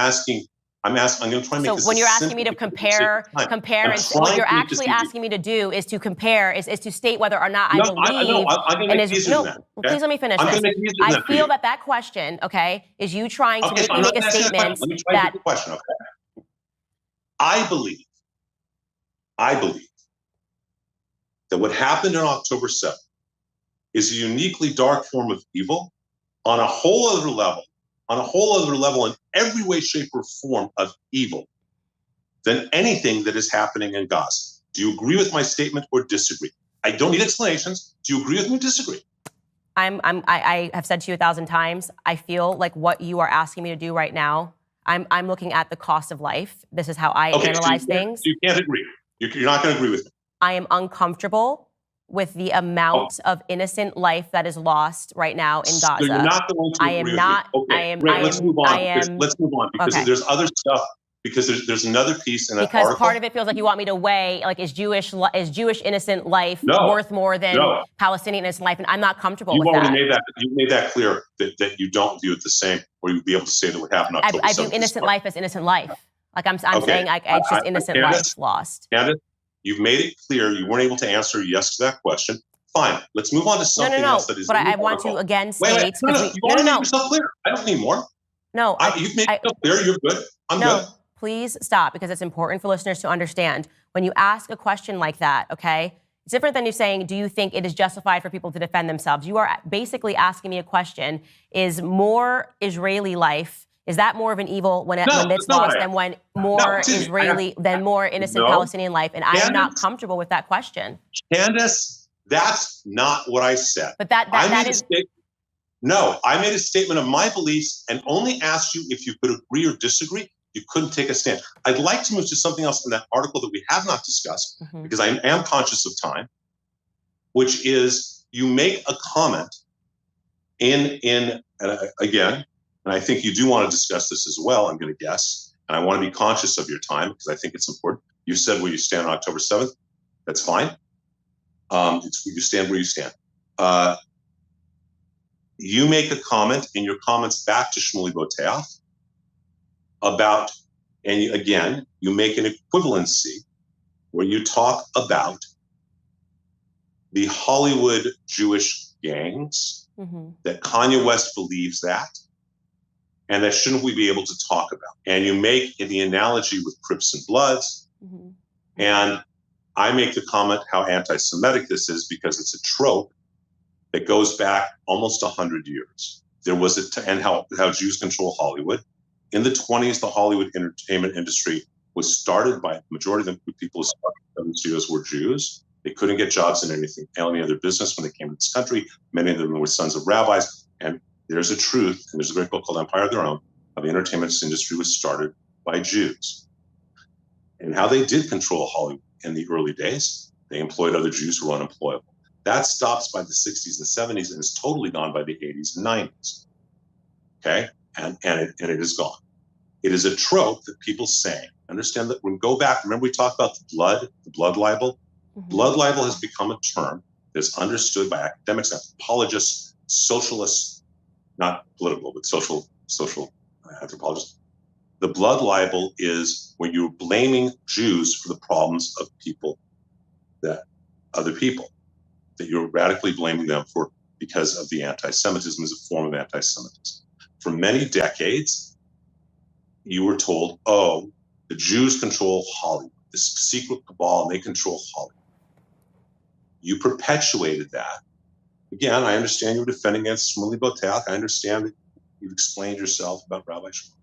going to try and make this. So when you're asking me to compare, and what you're actually asking me to do is to compare, is to state whether or not I believe. Please let me finish this. I feel that question, okay, is you trying to make a statement Let me try to get the question, okay? I believe that what happened on October 7th is a uniquely dark form of evil on a whole other level, in every way, shape, or form of evil than anything that is happening in Gaza. Do you agree with my statement or disagree? I don't need explanations. Do you agree with me or disagree? I have said to you 1,000 times, I feel like what you are asking me to do right now, I'm looking at the cost of life. This is how I analyze things. You can't agree. You're not going to agree with me. I am uncomfortable with the amount of innocent life that is lost right now in Gaza. So you're not going to agree with me. Let's move on, because there's other stuff. Because there's another piece in that article. Because part of it feels like you want me to weigh, like, is Jewish innocent life worth more than Palestinian innocent life? And I'm not comfortable with that. You made that clear that you don't view it the same, or you'd be able to say that what happened on October 7th. I view innocent life as innocent life. Like I'm saying, it's just innocent life lost. Candace, you've made it clear you weren't able to answer yes to that question. Fine, let's move on to something else that is. But I want to again state. You already made yourself clear. I don't need more. No, you've made yourself clear. You're good. I'm good. Please stop, because it's important for listeners to understand. When you ask a question like that, okay, it's different than you saying, do you think it is justified for people to defend themselves? You are basically asking me a question: is more Israeli life, is that more of an evil when it's lost than when more more innocent Palestinian life? And I am not comfortable with that question. Candace, that's not what I said. But that is. No, I made a statement of my beliefs and only asked you if you could agree or disagree. You couldn't take a stand. I'd like to move to something else in that article that we have not discussed, because I am conscious of time, which is you make a comment again, and I think you do want to discuss this as well, I'm going to guess, and I want to be conscious of your time because I think it's important. You said where you stand on October 7th. That's fine. You stand where you stand. You make a comment in your comments back to Shmuley Boteach about, and again, you make an equivalency where you talk about the Hollywood Jewish gangs, that Kanye West believes that, and that shouldn't we be able to talk about? And you make the analogy with Crips and Bloods, and I make the comment how anti-Semitic this is because it's a trope that goes back almost 100 years. There was and how Jews control Hollywood. In the 1920s, the Hollywood entertainment industry was started by, majority of the people who started the studios were Jews. They couldn't get jobs in any other business when they came to this country. Many of them were sons of rabbis. And there's a truth, and there's a great book called Empire of Their Own, how the entertainment industry was started by Jews. And how they did control Hollywood in the early days. They employed other Jews who were unemployable. That stops by the 60s and 70s and is totally gone by the 80s and 90s. Okay? And it is gone. It is a trope that people say. Understand that when we go back, remember we talked about the blood libel? Mm-hmm. Blood libel has become a term that's understood by academics, anthropologists, socialists, not political, but social anthropologists. The blood libel is when you're blaming Jews for the problems of other people, that you're radically blaming them for because of the anti-Semitism as a form of anti-Semitism. For many decades, you were told, oh, the Jews control Hollywood, this secret cabal, and they control Hollywood. You perpetuated that. Again, I understand you were defending against Shmuley Boteach. I understand that you've explained yourself about Rabbi Shmuel.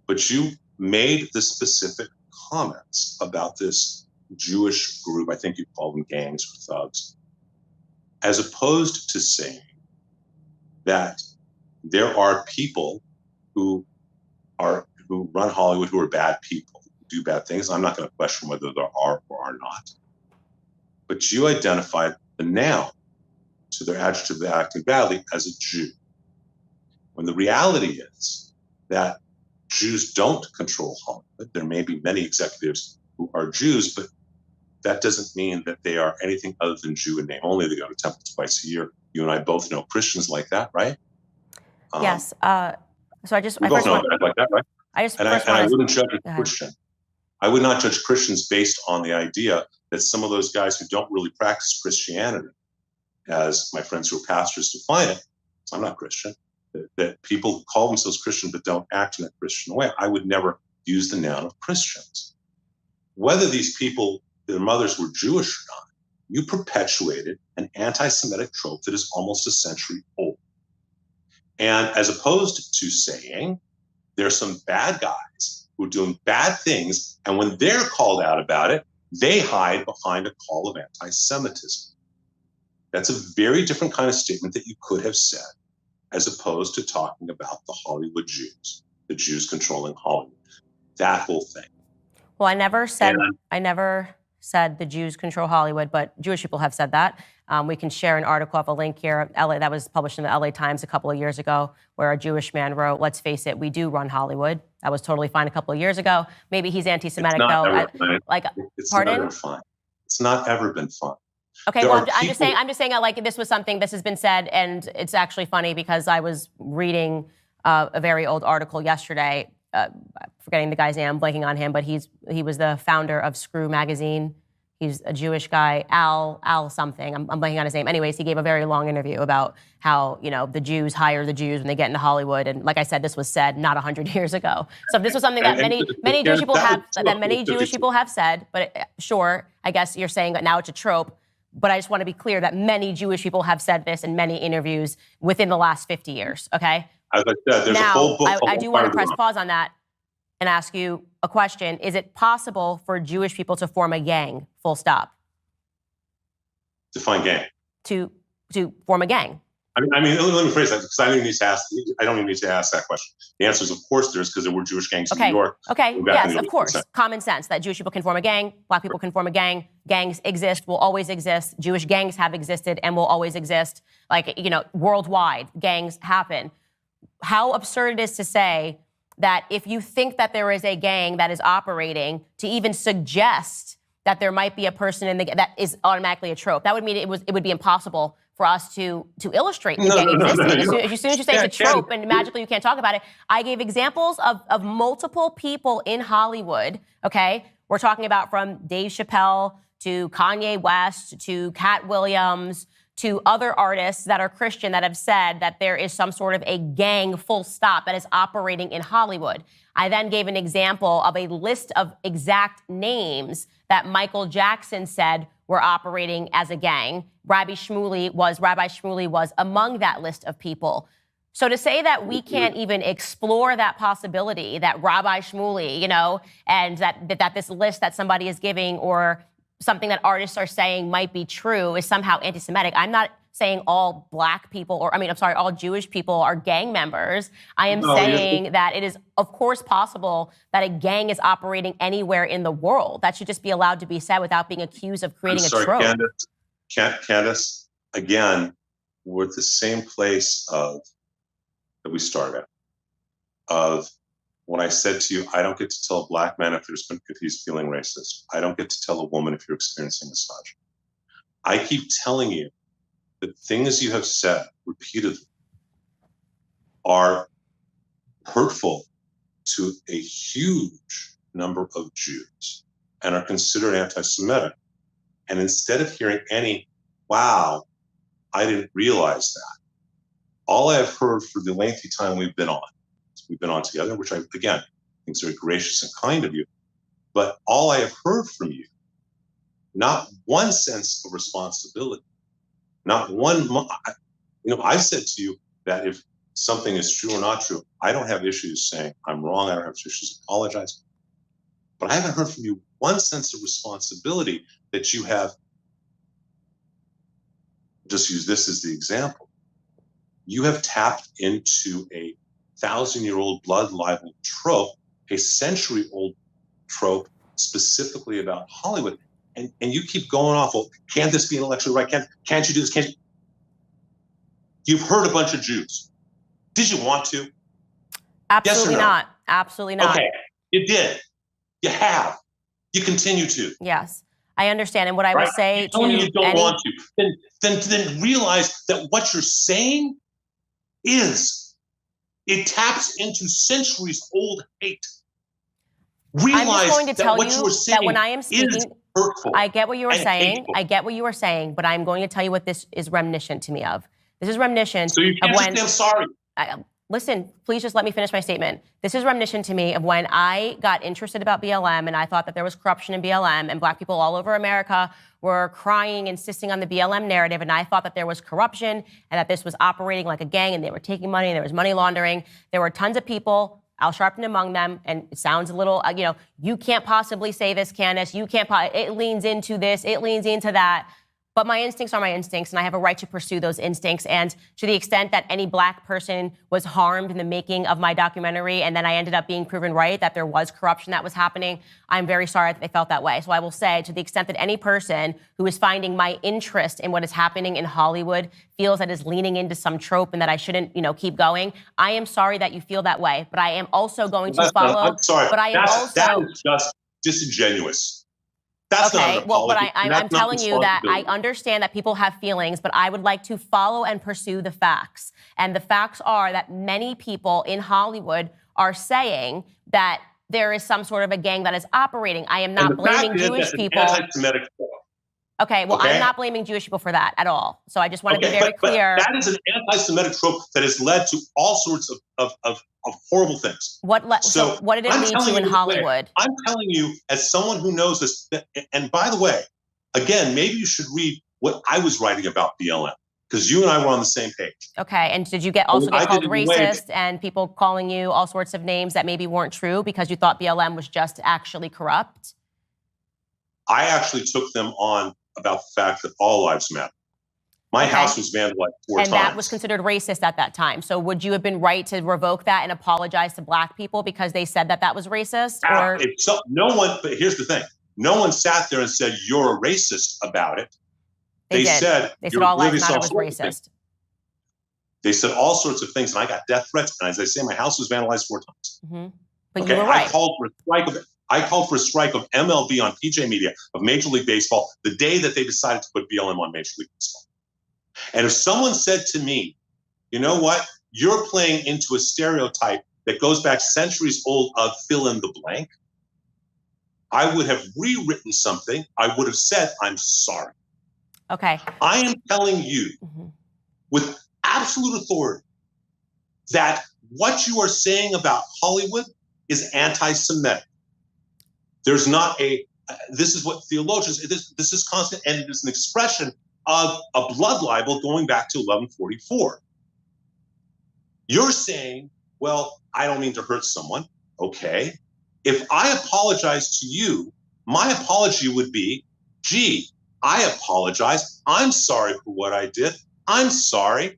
But you made the specific comments about this Jewish group, I think you call them gangs or thugs, as opposed to saying that there are people who run Hollywood who are bad people, who do bad things. I'm not going to question whether there are or are not. But you identified the noun to their adjective of acting badly as a Jew. When the reality is that Jews don't control Hollywood. There may be many executives who are Jews, but that doesn't mean that they are anything other than Jew in name only. They go to temple twice a year. You and I both know Christians like that, right? Yes. So we both know like that, right? I wouldn't judge a Christian. I would not judge Christians based on the idea that some of those guys who don't really practice Christianity, as my friends who are pastors define it, I'm not Christian, that people who call themselves Christian but don't act in a Christian way. I would never use the noun of Christians. Whether these people, their mothers were Jewish or not, you perpetuated an anti-Semitic trope that is almost a century old. And as opposed to saying there's some bad guys who are doing bad things, and when they're called out about it, they hide behind a call of anti-Semitism. That's a very different kind of statement that you could have said, as opposed to talking about the Hollywood Jews, the Jews controlling Hollywood, that whole thing. Well, I never said the Jews control Hollywood, but Jewish people have said that. We can share an article of a link here, LA, that was published in the LA Times a couple of years ago, where a Jewish man wrote, let's face it, we do run Hollywood. That was totally fine a couple of years ago. Maybe he's anti-Semitic, though. Pardon? Never fun. It's not ever been fun. Okay, well, I'm just saying like this has been said, and it's actually funny because I was reading a very old article yesterday, forgetting the guy's name, I'm blanking on him, but he was the founder of Screw magazine. He's a Jewish guy, Al something. I'm blanking on his name. Anyways, he gave a very long interview about how, the Jews hire the Jews when they get into Hollywood. And like I said, this was said not 100 years ago. So this was something that many Jewish people have said, but sure, I guess you're saying that now it's a trope. But I just want to be clear that many Jewish people have said this in many interviews within the last 50 years, okay? As I said, there's a whole book. I do want to press pause on that and ask you a question. Is it possible for Jewish people to form a gang, full stop? Define gang. To form a gang. I mean, let me phrase that because I don't even need to ask that question. The answer is, of course, there is, because there were Jewish gangs in New York. Okay, yes, of course. Common sense that Jewish people can form a gang, Black people can form a gang. Gangs exist, will always exist. Jewish gangs have existed and will always exist. Worldwide, gangs happen. How absurd it is to say that if you think that there is a gang that is operating, to even suggest that there might be a person in the that is automatically a trope. That would mean it would be impossible for us to illustrate the gang existence. As soon as you say it's a trope and magically you can't talk about it, I gave examples of multiple people in Hollywood, okay? We're talking about from Dave Chappelle to Kanye West to Cat Williams to other artists that are Christian that have said that there is some sort of a gang, full stop, that is operating in Hollywood. I then gave an example of a list of exact names that Michael Jackson said were operating as a gang. Rabbi Shmuley was among that list of people. So to say that we can't even explore that possibility, that Rabbi Shmuley, and that this list that somebody is giving or something that artists are saying might be true is somehow anti-Semitic. I'm not saying all black people, all Jewish people are gang members. I am saying that it is, of course, possible that a gang is operating anywhere in the world. That should just be allowed to be said without being accused of creating a trope. Candace, again, we're at the same place that we started at, of when I said to you, I don't get to tell a black man if he's feeling racist. I don't get to tell a woman if you're experiencing misogyny. I keep telling you that things you have said repeatedly are hurtful to a huge number of Jews and are considered anti-Semitic. And instead of hearing any, wow, I didn't realize that, all I have heard for the lengthy time we've been on together, which I, again, think is very gracious and kind of you, but all I have heard from you, not one sense of responsibility, not one, I've said to you that if something is true or not true, I don't have issues saying I'm wrong, I don't have issues apologizing, but I haven't heard from you one sense of responsibility that you have, just use this as the example, you have tapped into a 1,000-year-old blood libel trope, a century-old trope specifically about Hollywood. And you keep going off, well, can't this be intellectually right? Can't you do this? Can't you? You've hurt a bunch of Jews. Did you want to? Absolutely yes or no? not. Absolutely not. Okay, you did. You have. You continue to. Yes, I understand. And what I will say to you don't want to, then realize that what you're saying it taps into centuries old hate. Realize I'm just going to tell what you are saying that when I am speaking, hurtful. I get what you were saying. Hateful. I get what you were saying, but I'm going to tell you what this is reminiscent to me of. This is reminiscent so you can't of when. Just say, I'm sorry. Listen, please just let me finish my statement. This is reminiscent to me of when I got interested about BLM and I thought that there was corruption in BLM and black people all over America were crying, insisting on the BLM narrative. And I thought that there was corruption and that this was operating like a gang and they were taking money and there was money laundering. There were tons of people, Al Sharpton among them, and it sounds a little, you can't possibly say this, Candace. You can't, it leans into this, it leans into that. But my instincts are my instincts, and I have a right to pursue those instincts. And to the extent that any black person was harmed in the making of my documentary, and then I ended up being proven right that there was corruption that was happening, I'm very sorry that they felt that way. So I will say, to the extent that any person who is finding my interest in what is happening in Hollywood feels that is leaning into some trope and that I shouldn't, keep going, I am sorry that you feel that way. But I am also going to follow. I'm sorry. But I am that is just disingenuous. That's okay, not well, but I'm telling you that I understand that people have feelings, but I would like to follow and pursue the facts. And the facts are that many people in Hollywood are saying that there is some sort of a gang that is operating. I am not blaming Jewish people. Anti-Semitic. Okay, well, I'm not blaming Jewish people for that at all. So I just want to be very clear. But that is an anti-Semitic trope that has led to all sorts of horrible things. So what did it lead to in Hollywood? I'm telling you, as someone who knows this, and by the way, again, maybe you should read what I was writing about BLM, because you and I were on the same page. Okay, and did you get called racist and people calling you all sorts of names that maybe weren't true because you thought BLM was just actually corrupt? I actually took them on about the fact that all lives matter. My house was vandalized 4 times. And that was considered racist at that time. So would you have been right to revoke that and apologize to black people because they said that was racist? Or but here's the thing. No one sat there and said, you're a racist about it. They said all lives matter was racist. They said all sorts of things, and I got death threats. And as I say, my house was vandalized 4 times. Mm-hmm. But you were right. I called for a strike of MLB on PJ Media, of Major League Baseball, the day that they decided to put BLM on Major League Baseball. And if someone said to me, you know what, you're playing into a stereotype that goes back centuries old of fill in the blank, I would have rewritten something. I would have said, I'm sorry. Okay. I am telling you with absolute authority that what you are saying about Hollywood is anti-Semitic. There's not this is what theologians, this is constant, and it is an expression of a blood libel going back to 1144. You're saying, well, I don't mean to hurt someone. Okay. If I apologize to you, my apology would be gee, I apologize. I'm sorry for what I did. I'm sorry.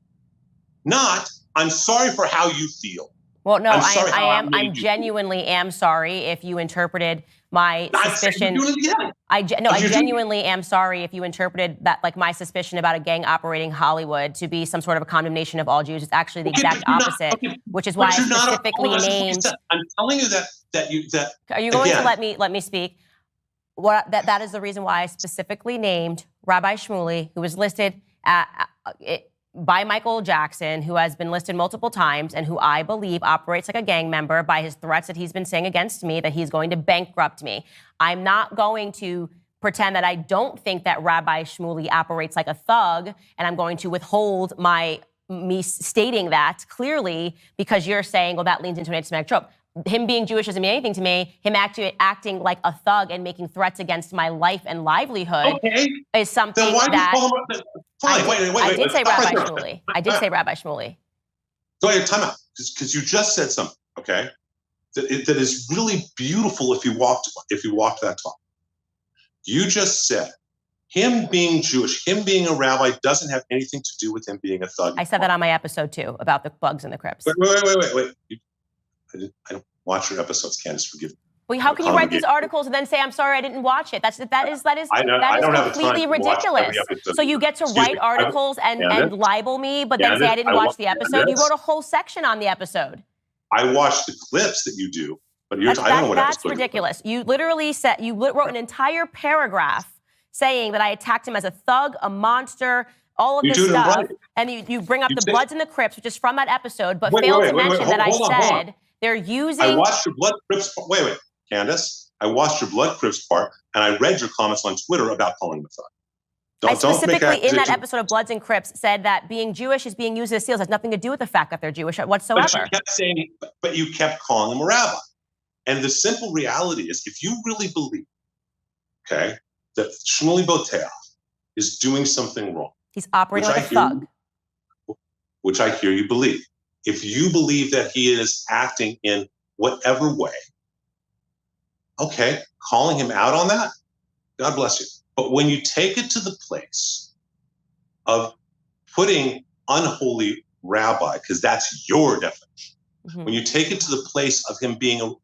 Not, I'm sorry for how you feel. Well, no, I'm genuinely am sorry if you interpreted my suspicion. I genuinely am sorry if you interpreted that, like, my suspicion about a gang operating Hollywood to be some sort of a condemnation of all Jews. It's actually the exact opposite, which is why I specifically named. I'm telling you that. Are you going to let me speak? That is the reason why I specifically named Rabbi Shmuley, who was listed by Michael Jackson, who has been listed multiple times and who I believe operates like a gang member by his threats that he's been saying against me, that he's going to bankrupt me. I'm not going to pretend that I don't think that Rabbi Shmuley operates like a thug, and I'm going to withhold me stating that clearly because you're saying, well, that leans into an anti-Semitic trope. Him being Jewish doesn't mean anything to me. Him acting like a thug and making threats against my life and livelihood is something that I did say Rabbi Shmuley. I did say Rabbi Shmuley. Go ahead, time out, because you just said something, okay, that is really beautiful if you walked that talk. You just said him being Jewish, him being a rabbi doesn't have anything to do with him being a thug. I said that on my episode too about the bugs and the Crips. Wait. I don't watch your episodes, Candace. Forgive me. Well, how can you write these articles and then say, I'm sorry, I didn't watch it? That is completely ridiculous. So you get to write articles and libel me, but then say I didn't watch the episode. You wrote a whole section on the episode. I watched the clips that you do, but I don't know what that's ridiculous. You literally wrote an entire paragraph saying that I attacked him as a thug, a all of this stuff, and you bring up the Bloods and the Crips, which is from that episode, but failed to mention that I said they're using. I watched your Blood Crips. Wait, Candace. I watched your Blood Crips part, and I read your comments on Twitter about calling them a thug. I specifically, in that episode of Bloods and Crips, said that being Jewish is being used as seals has nothing to do with the fact that they're Jewish whatsoever. But you kept calling them a rabbi. And the simple reality is, if you really believe, that Shmuley Boteach is doing something wrong, he's operating like a thug, which I hear you believe. If you believe that he is acting in whatever way, calling him out on that, God bless you. But when you take it to the place of putting unholy rabbi, because that's your definition, when you take it to the place of him being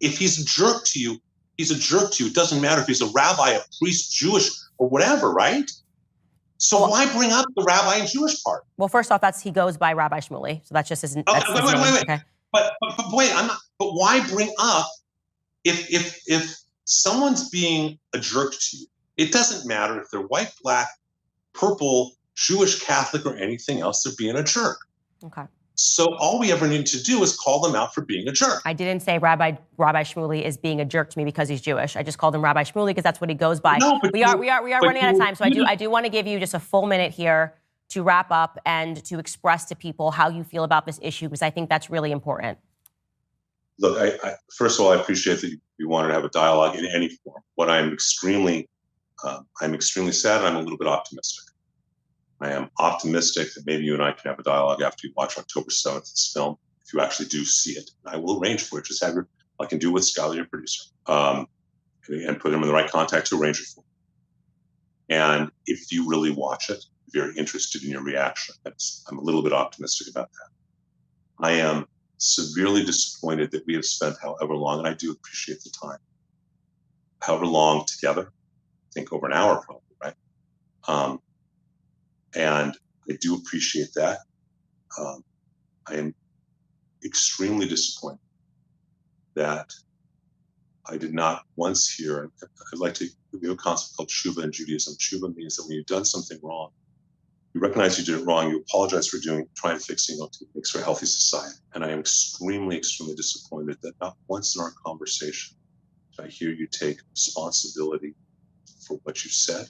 if he's a jerk to you, he's a jerk to you. It doesn't matter if he's a rabbi, a priest, Jewish, or whatever, right? So why bring up the rabbi and Jewish part? Well, first off, he goes by Rabbi Shmuley, so that's just his name. Wait. Okay. But wait, but why bring up if someone's being a jerk to you? It doesn't matter if they're white, black, purple, Jewish, Catholic, or anything else. They're being a jerk. Okay. So all we ever need to do is call them out for being a jerk. I didn't say Rabbi Shmuley is being a jerk to me because he's Jewish. I just called him Rabbi Shmuley because that's what he goes by. No, but we are running out of time, so I do want to give you just a full minute here to wrap up and to express to people how you feel about this issue, because I think that's really important. Look, I first of all, I appreciate that you wanted to have a dialogue in any form. What I'm extremely sad, and I'm a little bit optimistic. I am optimistic that maybe you and I can have a dialogue after you watch October 7th, this film, if you actually do see it. I will arrange for it. Just have I can do with Scully, your producer, and put him in the right contact to arrange it for. And if you really watch it, very interested in your reaction. I'm a little bit optimistic about that. I am severely disappointed that we have spent however long, and I do appreciate the time, however long together, I think over an hour probably, right? And I do appreciate that. I am extremely disappointed that I did not once hear, I'd like to give you a concept called tshuva in Judaism. Tshuva means that when you've done something wrong, you recognize you did it wrong, you apologize for trying to fix it, to make for a healthy society. And I am extremely, extremely disappointed that not once in our conversation did I hear you take responsibility for what you said.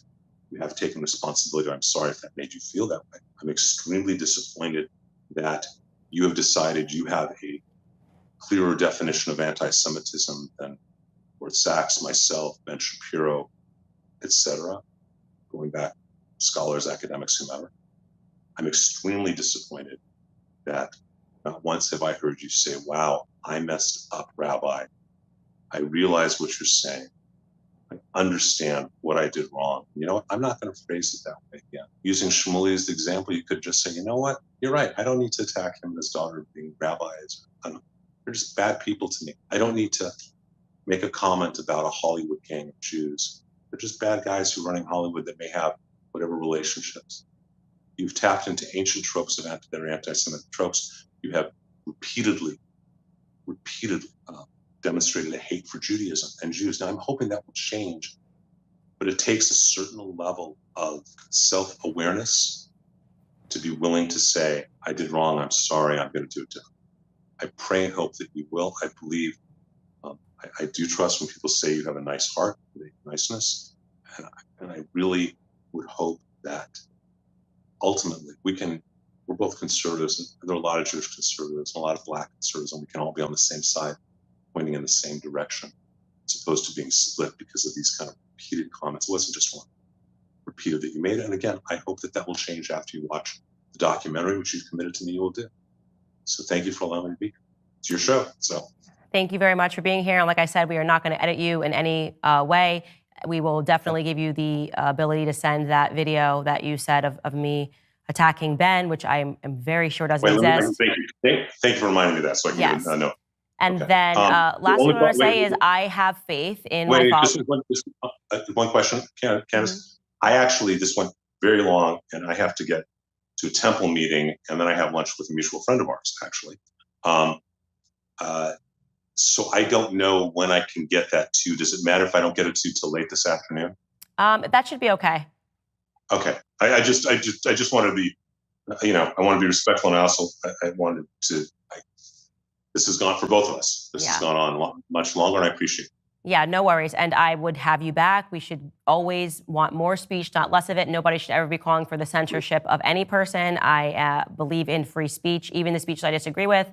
You have taken responsibility. I'm sorry if that made you feel that way. I'm extremely disappointed that you have decided you have a clearer definition of anti-Semitism than Lord Sachs, myself, Ben Shapiro, etc., going back, scholars, academics, whomever. I'm extremely disappointed that not once have I heard you say, wow, I messed up, Rabbi. I realize what you're saying. I understand what I did wrong. You know what? I'm not going to phrase it that way again. Using Shmuley as the example, you could just say, you know what? You're right. I don't need to attack him and his daughter being rabbis. They're just bad people to me. I don't need to make a comment about a Hollywood gang of Jews. They're just bad guys who are running Hollywood that may have whatever relationships. You've tapped into ancient tropes that are anti-Semitic tropes. You have repeatedly demonstrated a hate for Judaism and Jews. Now, I'm hoping that will change, but it takes a certain level of self-awareness to be willing to say, I did wrong, I'm sorry, I'm going to do it differently. I pray and hope that you will. I believe, I do trust when people say you have a nice heart, niceness, and I really would hope that ultimately we're both conservatives, and there are a lot of Jewish conservatives and a lot of Black conservatives, and we can all be on the same side, pointing in the same direction, as opposed to being split because of these kind of repeated comments. It wasn't just one repeated that you made. And again, I hope that will change after you watch the documentary, which you've committed to me you will do. So thank you for allowing me to be here. It's your show. So thank you very much for being here. And like I said, we are not going to edit you in any way. We will definitely give you the ability to send that video that you said of me attacking Ben, which I am very sure doesn't exist. Thank you for reminding me of that, so I can know. And then last thing I want to say is I have faith in my father. Just one question, Candace. Mm-hmm. I actually, this went very long, and I have to get to a temple meeting, and then I have lunch with a mutual friend of ours, actually. So I don't know when I can get that to. Does it matter if I don't get it to till late this afternoon? That should be okay. Okay. I just wanted to be, I want to be respectful, and I also I wanted to. This has gone for both of us. This has gone on much longer, and I appreciate it. Yeah, no worries. And I would have you back. We should always want more speech, not less of it. Nobody should ever be calling for the censorship of any person. I believe in free speech, even the speech that I disagree with.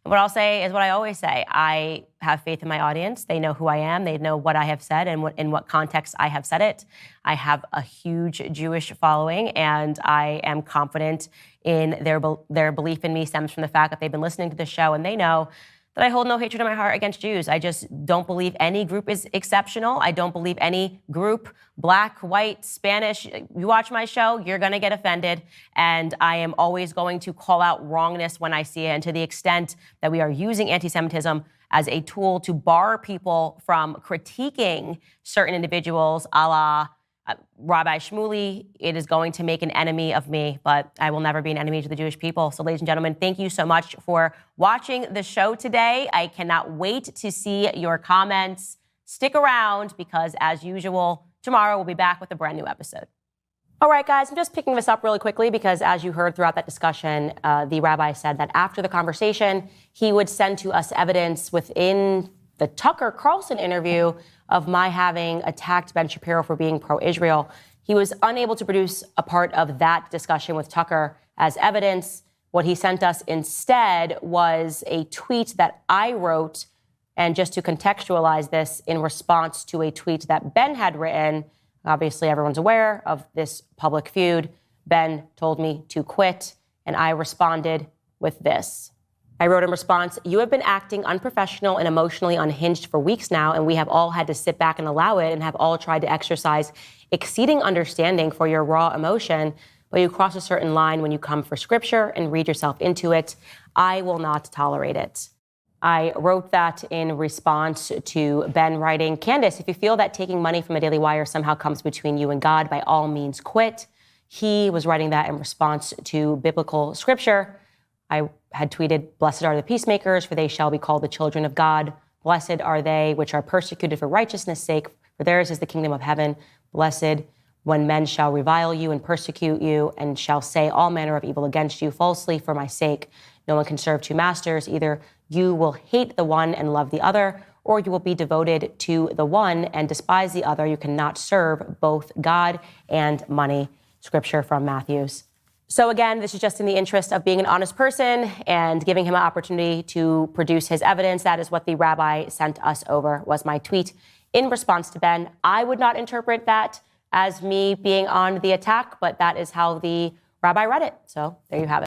And what I'll say is what I always say. I have faith in my audience. They know who I am. They know what I have said and in what context I have said it. I have a huge Jewish following, and I am confident in their belief in me stems from the fact that they've been listening to the show, and they know that I hold no hatred in my heart against Jews. I just don't believe any group is exceptional. I don't believe any group, Black, white, Spanish. You watch my show, you're gonna get offended. And I am always going to call out wrongness when I see it. And to the extent that we are using anti-Semitism as a tool to bar people from critiquing certain individuals, a la Rabbi Shmuley, it is going to make an enemy of me, but I will never be an enemy to the Jewish people. So ladies and gentlemen, thank you so much for watching the show today. I cannot wait to see your comments. Stick around because as usual, tomorrow we'll be back with a brand new episode. All right, guys, I'm just picking this up really quickly because as you heard throughout that discussion, the rabbi said that after the conversation, he would send to us evidence within the Tucker Carlson interview of my having attacked Ben Shapiro for being pro-Israel. He was unable to produce a part of that discussion with Tucker as evidence. What he sent us instead was a tweet that I wrote, and just to contextualize this, in response to a tweet that Ben had written. Obviously, everyone's aware of this public feud. Ben told me to quit, and I responded with this. I wrote in response, "You have been acting unprofessional and emotionally unhinged for weeks now, and we have all had to sit back and allow it and have all tried to exercise exceeding understanding for your raw emotion, but you cross a certain line when you come for scripture and read yourself into it. I will not tolerate it." I wrote that in response to Ben writing, "Candace, if you feel that taking money from a Daily Wire somehow comes between you and God, by all means quit." He was writing that in response to biblical scripture. I had tweeted, "Blessed are the peacemakers, for they shall be called the children of God. Blessed are they which are persecuted for righteousness' sake, for theirs is the kingdom of heaven. Blessed when men shall revile you and persecute you and shall say all manner of evil against you falsely for my sake. No one can serve two masters. Either you will hate the one and love the other, or you will be devoted to the one and despise the other. You cannot serve both God and money." Scripture from Matthews. So again, this is just in the interest of being an honest person and giving him an opportunity to produce his evidence. That is what the rabbi sent us over, was my tweet in response to Ben. I would not interpret that as me being on the attack, but that is how the rabbi read it. So there you have it.